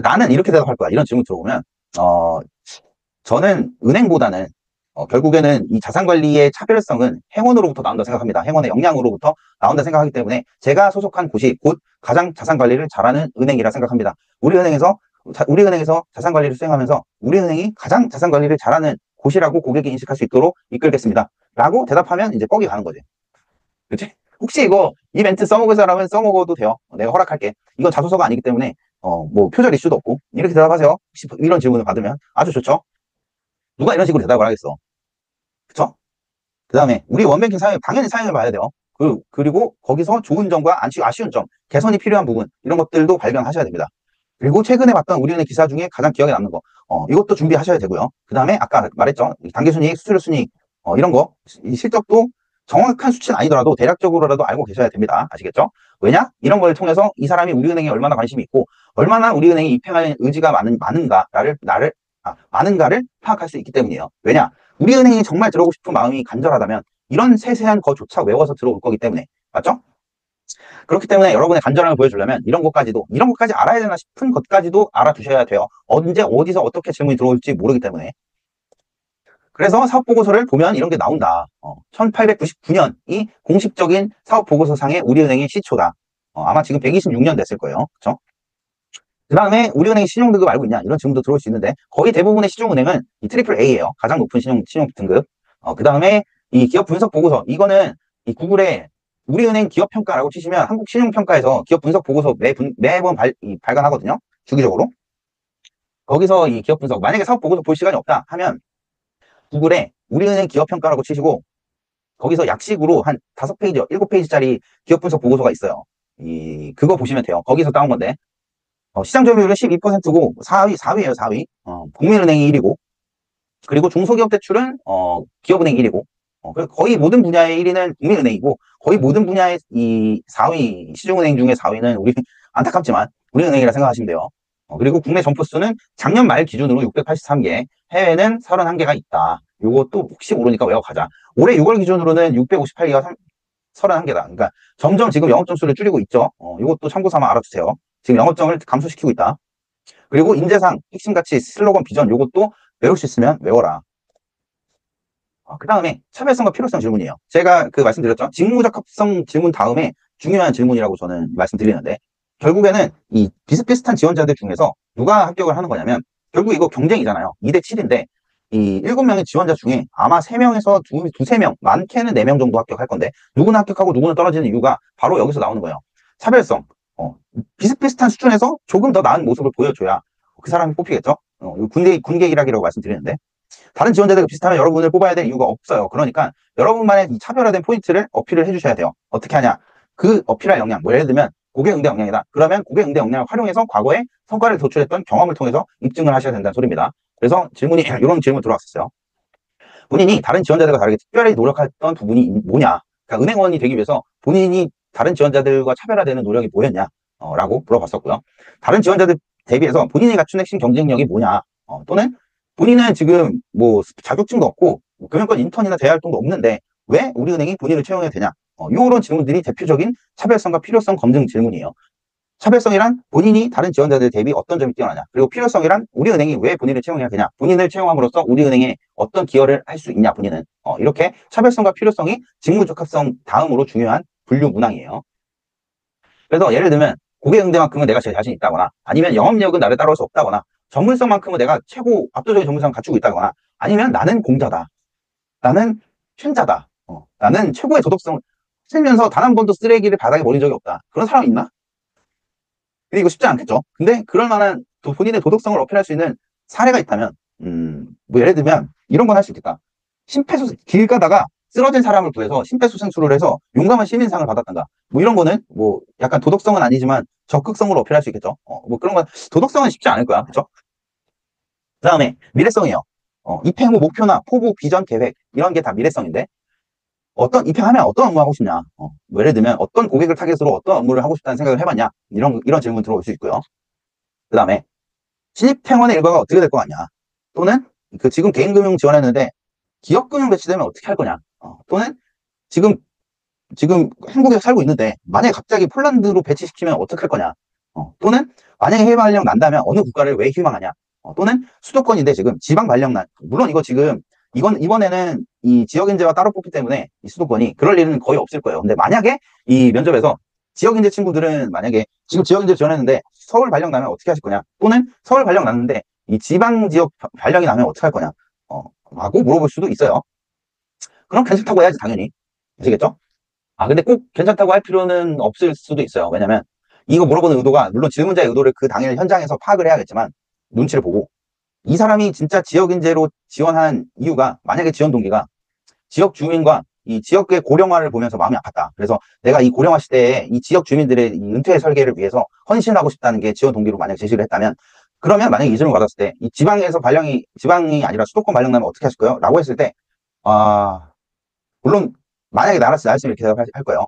나는 이렇게 대답할 거야. 이런 질문 들어보면, 저는 은행보다는, 결국에는 이 자산관리의 차별성은 행원으로부터 나온다 생각합니다. 행원의 역량으로부터 나온다 생각하기 때문에 제가 소속한 곳이 곧 가장 자산관리를 잘하는 은행이라 생각합니다. 우리은행에서 자산관리를 수행하면서 우리은행이 가장 자산관리를 잘하는 곳이라고 고객이 인식할 수 있도록 이끌겠습니다. 라고 대답하면 이제 뻑이 가는 거지. 그치? 혹시 이 멘트 써먹을 사람은 써먹어도 돼요. 내가 허락할게. 이건 자소서가 아니기 때문에, 표절 이슈도 없고, 이렇게 대답하세요. 혹시 이런 질문을 받으면 아주 좋죠? 누가 이런 식으로 대답을 하겠어. 그쵸? 그 다음에, 우리 원뱅킹 당연히 사용을 봐야 돼요. 그리고 거기서 좋은 점과 아쉬운 점, 개선이 필요한 부분, 이런 것들도 발견하셔야 됩니다. 그리고 최근에 봤던 우리은행 기사 중에 가장 기억에 남는 거, 이것도 준비하셔야 되고요. 그 다음에 아까 말했죠. 단기순이익, 수수료순이익, 이런 거, 이 실적도 정확한 수치는 아니더라도 대략적으로라도 알고 계셔야 됩니다. 아시겠죠? 왜냐? 이런 걸 통해서 이 사람이 우리은행에 얼마나 관심이 있고 얼마나 우리은행이 입행할 의지가 많은가를 파악할 수 있기 때문이에요. 왜냐? 우리은행이 정말 들어오고 싶은 마음이 간절하다면 이런 세세한 거조차 외워서 들어올 거기 때문에. 맞죠? 그렇기 때문에 여러분의 간절함을 보여주려면 이런 것까지 알아야 되나 싶은 것까지도 알아두셔야 돼요. 언제 어디서 어떻게 질문이 들어올지 모르기 때문에. 그래서 사업보고서를 보면 이런 게 나온다. 1899년이 공식적인 사업보고서상의 우리은행의 시초다. 아마 지금 126년 됐을 거예요. 그쵸? 그 다음에 우리은행이 신용등급 알고 있냐? 이런 질문도 들어올 수 있는데 거의 대부분의 시중은행은 이 트리플 A예요. 가장 높은 신용 등급. 그 다음에 이 기업 분석 보고서. 이거는 이 구글에 우리은행 기업 평가라고 치시면 한국 신용평가에서 기업 분석 보고서 매번 발간하거든요. 주기적으로. 거기서 이 기업 분석, 만약에 사업 보고서 볼 시간이 없다 하면 구글에 우리은행 기업평가라고 치시고 거기서 약식으로 한 5페이지, 7페이지짜리 기업 분석 보고서가 있어요. 그거 보시면 돼요. 거기서 따온 건데 시장 점유율은 12%고 4위예요, 4위. 국민은행이 1위고, 그리고 중소기업 대출은 기업은행 1위고, 그래서 거의 모든 분야의 1위는 국민은행이고, 거의 모든 분야의 이 4위, 시중은행 중에 4위는 우리, 안타깝지만, 우리은행이라 생각하시면 돼요. 그리고 국내 점포수는 작년 말 기준으로 683개, 해외는 31개가 있다. 요것도 혹시 모르니까 외워가자. 올해 6월 기준으로는 658개가 31개다. 그러니까 점점 지금 영업점수를 줄이고 있죠. 요것도 참고 삼아 알아두세요. 지금 영업점을 감소시키고 있다. 그리고 인재상, 핵심 가치, 슬로건, 비전, 요것도 외울 수 있으면 외워라. 그 다음에 차별성과 필요성 질문이에요. 제가 말씀드렸죠. 직무적합성 질문 다음에 중요한 질문이라고 저는 말씀드리는데, 결국에는 이 비슷비슷한 지원자들 중에서 누가 합격을 하는 거냐면, 결국 이거 경쟁이잖아요. 2대 7인데, 이 7명의 지원자 중에 아마 3명에서 두세 명, 많게는 4명 정도 합격할 건데, 누구는 합격하고 누구는 떨어지는 이유가 바로 여기서 나오는 거예요. 차별성. 비슷비슷한 수준에서 조금 더 나은 모습을 보여줘야 그 사람이 뽑히겠죠. 군계 일학이라고 말씀드리는데, 다른 지원자들과 비슷하면 여러분을 뽑아야 될 이유가 없어요. 그러니까 여러분만의 이 차별화된 포인트를 어필을 해주셔야 돼요. 어떻게 하냐? 그 어필할 역량, 뭐 예를 들면 고객 응대 역량이다. 그러면 고객 응대 역량을 활용해서 과거에 성과를 도출했던 경험을 통해서 입증을 하셔야 된다는 소리입니다. 그래서 질문이 이런 질문 들어왔었어요. 본인이 다른 지원자들과 다르게 특별히 노력했던 부분이 뭐냐? 그러니까 은행원이 되기 위해서 본인이 다른 지원자들과 차별화되는 노력이 뭐였냐? 라고 물어봤었고요. 다른 지원자들 대비해서 본인이 갖춘 핵심 경쟁력이 뭐냐? 또는 본인은 지금 뭐 자격증도 없고 금융권 인턴이나 재활동도 없는데 왜 우리은행이 본인을 채용해야 되냐? 이런 질문들이 대표적인 차별성과 필요성 검증 질문이에요. 차별성이란 본인이 다른 지원자들 대비 어떤 점이 뛰어나냐. 그리고 필요성이란 우리은행이 왜 본인을 채용해야 되냐. 본인을 채용함으로써 우리은행에 어떤 기여를 할 수 있냐, 본인은. 이렇게 차별성과 필요성이 직무적합성 다음으로 중요한 분류 문항이에요. 그래서 예를 들면 고객 응대만큼은 내가 제일 자신 있다거나, 아니면 영업력은 나를 따라올 수 없다거나, 전문성만큼은 내가 최고 압도적인 전문성을 갖추고 있다거나, 아니면 나는 공자다, 나는 현자다, 나는 최고의 도덕성을 살면서 단 한 번도 쓰레기를 바닥에 버린 적이 없다. 그런 사람이 있나? 근데 이거 쉽지 않겠죠. 근데 그럴 만한 본인의 도덕성을 어필할 수 있는 사례가 있다면, 뭐 예를 들면 이런 건 할 수 있겠다. 길 가다가 쓰러진 사람을 구해서 심폐소생술을 해서 용감한 시민상을 받았던가, 뭐 이런 거는 뭐 약간 도덕성은 아니지만 적극성으로 어필할 수 있겠죠. 뭐 그런 건 도덕성은 쉽지 않을 거야. 그렇죠? 그 다음에 미래성이에요. 입행 후 목표나 포부, 비전, 계획, 이런 게 다 미래성인데, 입행하면 어떤 업무 하고 싶냐? 뭐 예를 들면 어떤 고객을 타겟으로 어떤 업무를 하고 싶다는 생각을 해봤냐? 이런 질문 들어올 수 있고요. 그 다음에 신입행원의 일과가 어떻게 될 것 같냐? 또는 지금 개인금융 지원했는데 기업금융 배치되면 어떻게 할 거냐? 또는 지금 한국에 살고 있는데 만약에 갑자기 폴란드로 배치시키면 어떻게 할 거냐? 또는 만약에 해외 발령 난다면 어느 국가를 왜 희망하냐? 또는 수도권인데 지금 지방 발령 물론 이거 지금 이번에는 이 지역인재와 따로 뽑기 때문에 이 수도권이 그럴 일은 거의 없을 거예요. 근데 만약에 이 면접에서 지역인재 친구들은 만약에 지금 지역인재 지원했는데 서울 발령 나면 어떻게 하실 거냐? 또는 서울 발령 났는데 이 지방 지역 발령이 나면 어떻게 할 거냐? 라고 물어볼 수도 있어요. 그럼 괜찮다고 해야지, 당연히. 아시겠죠? 근데 꼭 괜찮다고 할 필요는 없을 수도 있어요. 왜냐면 이거 물어보는 의도가, 물론 질문자의 의도를 그 당일 현장에서 파악을 해야겠지만, 눈치를 보고 이 사람이 진짜 지역인재로 지원한 이유가, 만약에 지원 동기가 지역 주민과 이 지역의 고령화를 보면서 마음이 아팠다. 그래서 내가 이 고령화 시대에 이 지역 주민들의 이 은퇴 설계를 위해서 헌신하고 싶다는 게 지원 동기로 만약에 제시를 했다면, 그러면 만약에 이 질문을 받았을 때 이 지방이 아니라 수도권 발령 나면 어떻게 하실 거예요? 라고 했을 때, 물론 만약에 나였으면 이렇게 대답할 거예요.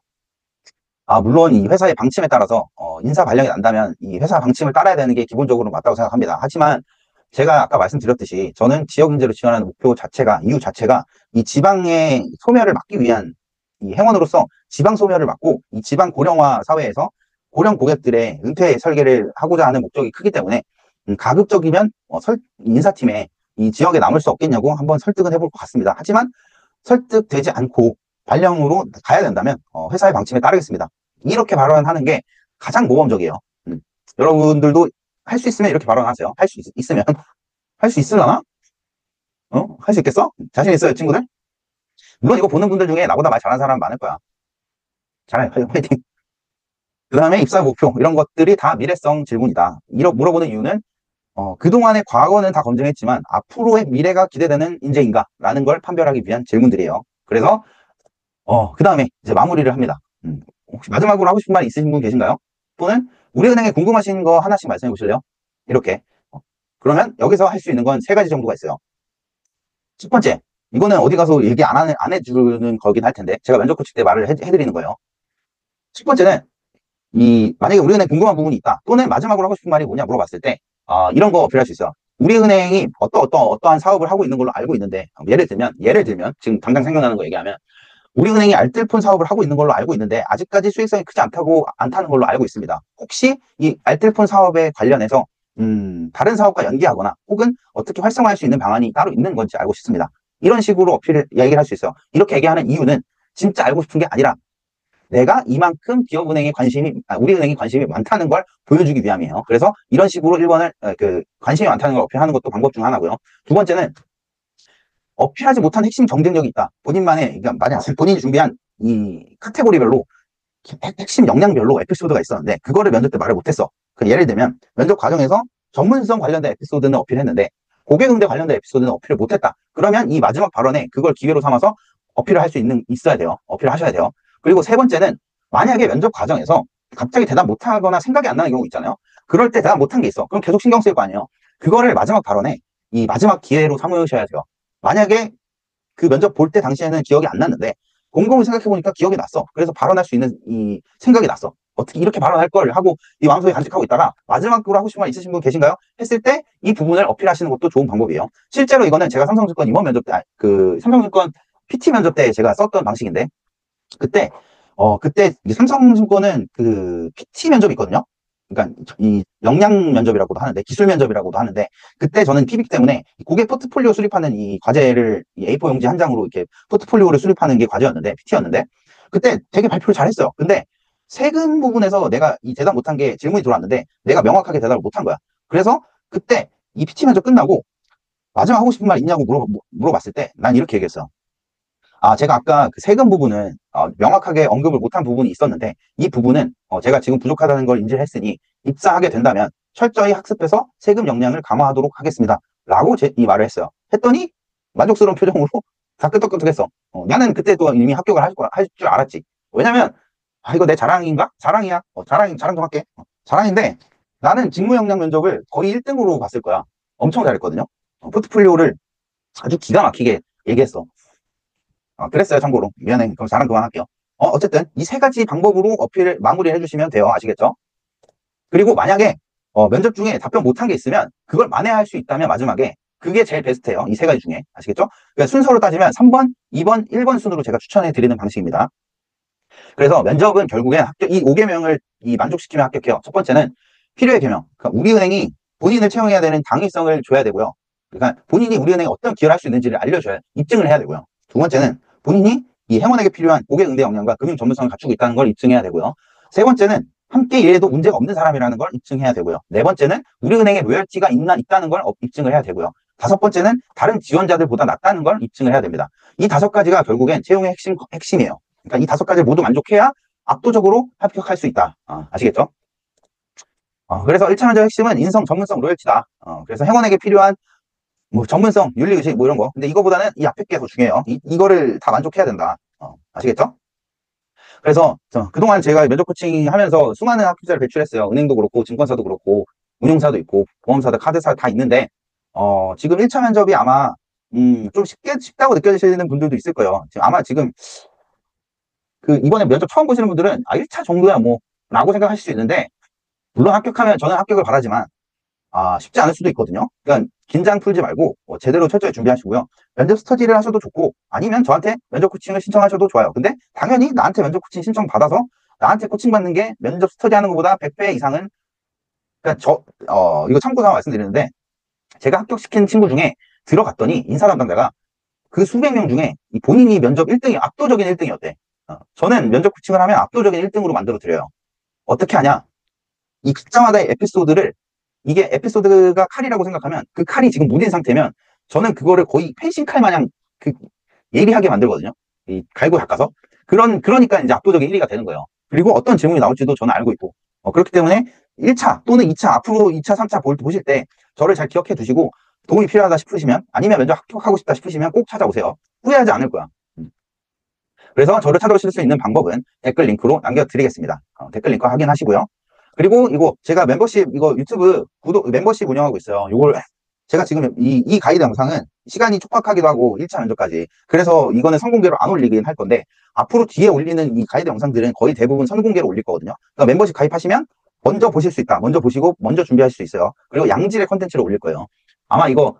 물론 이 회사의 방침에 따라서 인사 발령이 난다면 이 회사 방침을 따라야 되는 게 기본적으로 맞다고 생각합니다. 하지만 제가 아까 말씀드렸듯이 저는 지역인재로 지원하는 목표 자체가, 이유 자체가 이 지방의 소멸을 막기 위한, 이 행원으로서 지방 소멸을 막고 이 지방 고령화 사회에서 고령 고객들의 은퇴 설계를 하고자 하는 목적이 크기 때문에, 가급적이면 인사팀에 이 지역에 남을 수 없겠냐고 한번 설득은 해볼 것 같습니다. 하지만 설득되지 않고 발령으로 가야 된다면 회사의 방침에 따르겠습니다, 이렇게 발언하는 게 가장 모범적이에요. 여러분들도 할 수 있으면 이렇게 발언하세요. 할 수 있으면. 할 수 있으려나? 할 수 있겠어? 자신 있어요, 친구들? 물론 이거 보는 분들 중에 나보다 말 잘하는 사람 많을 거야. 잘해, 화이팅. 그 다음에 입사 목표, 이런 것들이 다 미래성 질문이다. 물어보는 이유는 그동안의 과거는 다 검증했지만 앞으로의 미래가 기대되는 인재인가? 라는 걸 판별하기 위한 질문들이에요. 그래서 그 다음에 이제 마무리를 합니다. 혹시 마지막으로 하고 싶은 말 있으신 분 계신가요? 또는 우리은행에 궁금하신 거 하나씩 말씀해 보실래요? 이렇게. 그러면 여기서 할 수 있는 건 세 가지 정도가 있어요. 첫 번째, 이거는 어디 가서 얘기 안 해주는 거긴 할 텐데, 제가 면접 코치 때 말을 해드리는 거예요. 첫 번째는, 만약에 우리은행 궁금한 부분이 있다, 또는 마지막으로 하고 싶은 말이 뭐냐 물어봤을 때, 이런 거 어필할 수 있어요. 우리은행이 어떠한 사업을 하고 있는 걸로 알고 있는데, 예를 들면, 지금 당장 생각나는 거 얘기하면, 우리은행이 알뜰폰 사업을 하고 있는 걸로 알고 있는데, 아직까지 수익성이 크지 않다는 걸로 알고 있습니다. 혹시 이 알뜰폰 사업에 관련해서, 다른 사업과 연계하거나, 혹은 어떻게 활성화할 수 있는 방안이 따로 있는 건지 알고 싶습니다. 이런 식으로 얘기를 할 수 있어요. 이렇게 얘기하는 이유는 진짜 알고 싶은 게 아니라, 내가 이만큼 우리은행이 관심이 많다는 걸 보여주기 위함이에요. 그래서 이런 식으로 1번을, 관심이 많다는 걸 어필하는 것도 방법 중 하나고요. 두 번째는, 어필하지 못한 핵심 경쟁력이 있다. 그러니까 만약 본인이 준비한 이 카테고리별로, 핵심 역량별로 에피소드가 있었는데, 그거를 면접 때 말을 못했어. 예를 들면, 면접 과정에서 전문성 관련된 에피소드는 어필했는데, 고객응대 관련된 에피소드는 어필을 못했다. 그러면 이 마지막 발언에 그걸 기회로 삼아서 어필을 할 수 있어야 돼요. 어필을 하셔야 돼요. 그리고 세 번째는, 만약에 면접 과정에서 갑자기 대답 못하거나 생각이 안 나는 경우 있잖아요. 그럴 때 대답 못한 게 있어. 그럼 계속 신경 쓸 거 아니에요. 그거를 마지막 발언에 이 마지막 기회로 삼으셔야 돼요. 만약에 그 면접 볼 때 당시에는 기억이 안 났는데, 곰곰이 생각해보니까 기억이 났어. 그래서 발언할 수 있는 이 생각이 났어. 어떻게 이렇게 발언할 걸 하고 이 마음속에 간직하고 있다가 마지막으로 하고 싶은 말 있으신 분 계신가요? 했을 때 이 부분을 어필하시는 것도 좋은 방법이에요. 실제로 이거는 제가 삼성증권 임원 면접 때, 삼성증권 PT 면접 때 제가 썼던 방식인데, 그때 삼성증권은 PT 면접이 있거든요. 그러니까 이 역량 면접이라고도 하는데, 기술 면접이라고도 하는데, 그때 저는 PB기 때문에 고객 포트폴리오 수립하는 이 과제를 A4 용지 한 장으로 이렇게 포트폴리오를 수립하는 게 과제였는데, PT였는데, 그때 되게 발표를 잘했어요. 근데 세금 부분에서 내가 이 대답 못한 게 질문이 들어왔는데, 내가 명확하게 대답을 못한 거야. 그래서 그때 이 PT 면접 끝나고 마지막 하고 싶은 말 있냐고 물어봤을 때 난 이렇게 얘기했어. 제가 아까 그 세금 부분은 명확하게 언급을 못한 부분이 있었는데, 이 부분은 제가 지금 부족하다는 걸 인지를 했으니 입사하게 된다면 철저히 학습해서 세금 역량을 강화하도록 하겠습니다. 라고 이 말을 했어요. 했더니 만족스러운 표정으로 다 끄덕끄덕했어. 나는 그때 또 이미 합격을 할 줄 알았지. 왜냐면 이거 내 자랑인가? 자랑이야. 자랑 좀 할게. 자랑인데, 나는 직무 역량 면접을 거의 1등으로 봤을 거야. 엄청 잘했거든요. 포트폴리오를 아주 기가 막히게 얘기했어. 그랬어요, 참고로. 미안해. 그럼 자랑 그만할게요. 어쨌든, 이 세 가지 방법으로 어필을 마무리를 해주시면 돼요. 아시겠죠? 그리고 만약에, 면접 중에 답변 못한 게 있으면, 그걸 만회할 수 있다면 마지막에, 그게 제일 베스트예요. 이 세 가지 중에. 아시겠죠? 그러니까 순서로 따지면 3번, 2번, 1번 순으로 제가 추천해 드리는 방식입니다. 그래서 면접은 결국엔 이 5개명을 만족시키면 합격해요. 첫 번째는 필요의 개명. 그러니까 우리은행이 본인을 채용해야 되는 당위성을 줘야 되고요. 그러니까 본인이 우리은행에 어떤 기여를 할 수 있는지를 입증을 해야 되고요. 두 번째는 본인이 이 행원에게 필요한 고객 응대 역량과 금융 전문성을 갖추고 있다는 걸 입증해야 되고요. 세 번째는 함께 일해도 문제가 없는 사람이라는 걸 입증해야 되고요. 네 번째는 우리은행에 로열티가 있다는 걸 입증을 해야 되고요. 다섯 번째는 다른 지원자들보다 낫다는 걸 입증을 해야 됩니다. 이 다섯 가지가 결국엔 채용의 핵심이에요. 그러니까 이 다섯 가지를 모두 만족해야 압도적으로 합격할 수 있다. 아시겠죠? 그래서 1차 면접 핵심은 인성, 전문성, 로열티다. 그래서 행원에게 필요한 전문성, 윤리의식 이런 거. 근데 이거보다는 이 앞에 게 더 중요해요. 이거를 다 만족해야 된다. 아시겠죠? 그래서 그동안 제가 면접 코칭 하면서 수많은 합격자를 배출했어요. 은행도 그렇고 증권사도 그렇고 운용사도 있고 보험사도 카드사 다 있는데 지금 1차 면접이 아마 좀 쉽다고 느껴지시는 분들도 있을 거예요. 지금 이번에 면접 처음 보시는 분들은 1차 정도야 라고 생각하실 수 있는데, 물론 합격하면 저는 합격을 바라지만 쉽지 않을 수도 있거든요. 그러니까 긴장 풀지 말고 제대로 철저히 준비하시고요. 면접 스터디를 하셔도 좋고, 아니면 저한테 면접 코칭을 신청하셔도 좋아요. 근데 당연히 나한테 면접 코칭 신청 받아서 나한테 코칭 받는 게 면접 스터디 하는 것보다 100배 이상은, 그러니까 이거 참고삼아 말씀드리는데, 제가 합격시킨 친구 중에 들어갔더니 인사 담당자가 그 수백 명 중에 본인이 면접 1등이 압도적인 1등이었대. 저는 면접 코칭을 하면 압도적인 1등으로 만들어 드려요. 어떻게 하냐? 이 각자마다의 에피소드를, 이게 에피소드가 칼이라고 생각하면 그 칼이 지금 무딘 상태면 저는 그거를 거의 펜싱칼 마냥 예리하게 만들거든요. 이 갈고 닦아서. 그러니까 이제 압도적인 1위가 되는 거예요. 그리고 어떤 질문이 나올지도 저는 알고 있고. 그렇기 때문에 1차 또는 2차, 앞으로 2차, 3차 보실 때 저를 잘 기억해 두시고, 도움이 필요하다 싶으시면, 아니면 면접 합격하고 싶다 싶으시면 꼭 찾아오세요. 후회하지 않을 거야. 그래서 저를 찾아오실 수 있는 방법은 댓글 링크로 남겨드리겠습니다. 댓글 링크 확인하시고요. 그리고 이거 제가 멤버십, 이거 유튜브 구독, 멤버십 운영하고 있어요. 이걸 제가 지금 이 가이드 영상은 시간이 촉박하기도 하고 1차 면접까지. 그래서 이거는 선공개로 안 올리긴 할 건데, 앞으로 뒤에 올리는 이 가이드 영상들은 거의 대부분 선공개로 올릴 거거든요. 그러니까 멤버십 가입하시면 먼저 보실 수 있다. 먼저 보시고 먼저 준비하실 수 있어요. 그리고 양질의 컨텐츠를 올릴 거예요. 아마 이거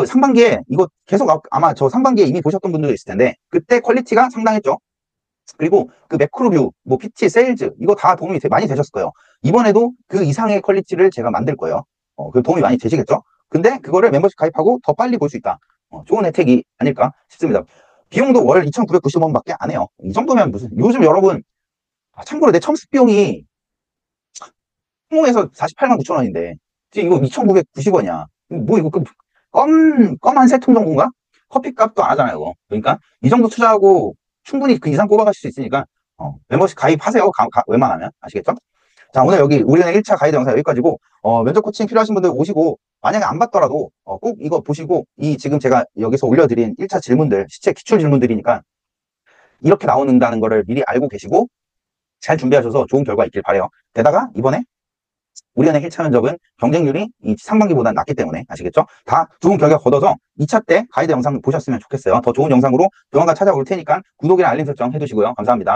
상반기에, 이거 계속 아마 저 상반기에 이미 보셨던 분들도 있을 텐데, 그때 퀄리티가 상당했죠. 그리고 그 매크로뷰, 뭐 PT, 세일즈, 이거 다 도움이 많이 되셨을 거예요. 이번에도 그 이상의 퀄리티를 제가 만들 거예요. 그 도움이 많이 되시겠죠? 근데 그거를 멤버십 가입하고 더 빨리 볼 수 있다. 좋은 혜택이 아닐까 싶습니다. 비용도 월 2,990원밖에 안 해요. 이 정도면 무슨, 요즘 여러분, 참고로 내 첨습 비용이 홍에서 48만 9천 원인데, 지금 이거 2,990원이야. 뭐 이거 껌 한 세 통 정도인가? 커피값도 안 하잖아요, 이거. 그러니까 이 정도 투자하고 충분히 그 이상 뽑아가실 수 있으니까 멤버십 가입하세요. 웬만하면. 아시겠죠? 자, 오늘 여기 우리은행 1차 가이드 영상 여기까지고, 면접 코칭 필요하신 분들 오시고, 만약에 안 받더라도 꼭 이거 보시고, 이 지금 제가 여기서 올려드린 1차 질문들, 시체 기출 질문들이니까 이렇게 나오는다는 거를 미리 알고 계시고 잘 준비하셔서 좋은 결과 있길 바라요. 게다가 이번에 우리은행 1차 면접은 경쟁률이 이 상반기보다 낮기 때문에, 아시겠죠? 다 좋은 결과 거둬서 2차 때 가이드 영상 보셨으면 좋겠어요. 더 좋은 영상으로 조만간 찾아올 테니까 구독이랑 알림 설정 해두시고요. 감사합니다.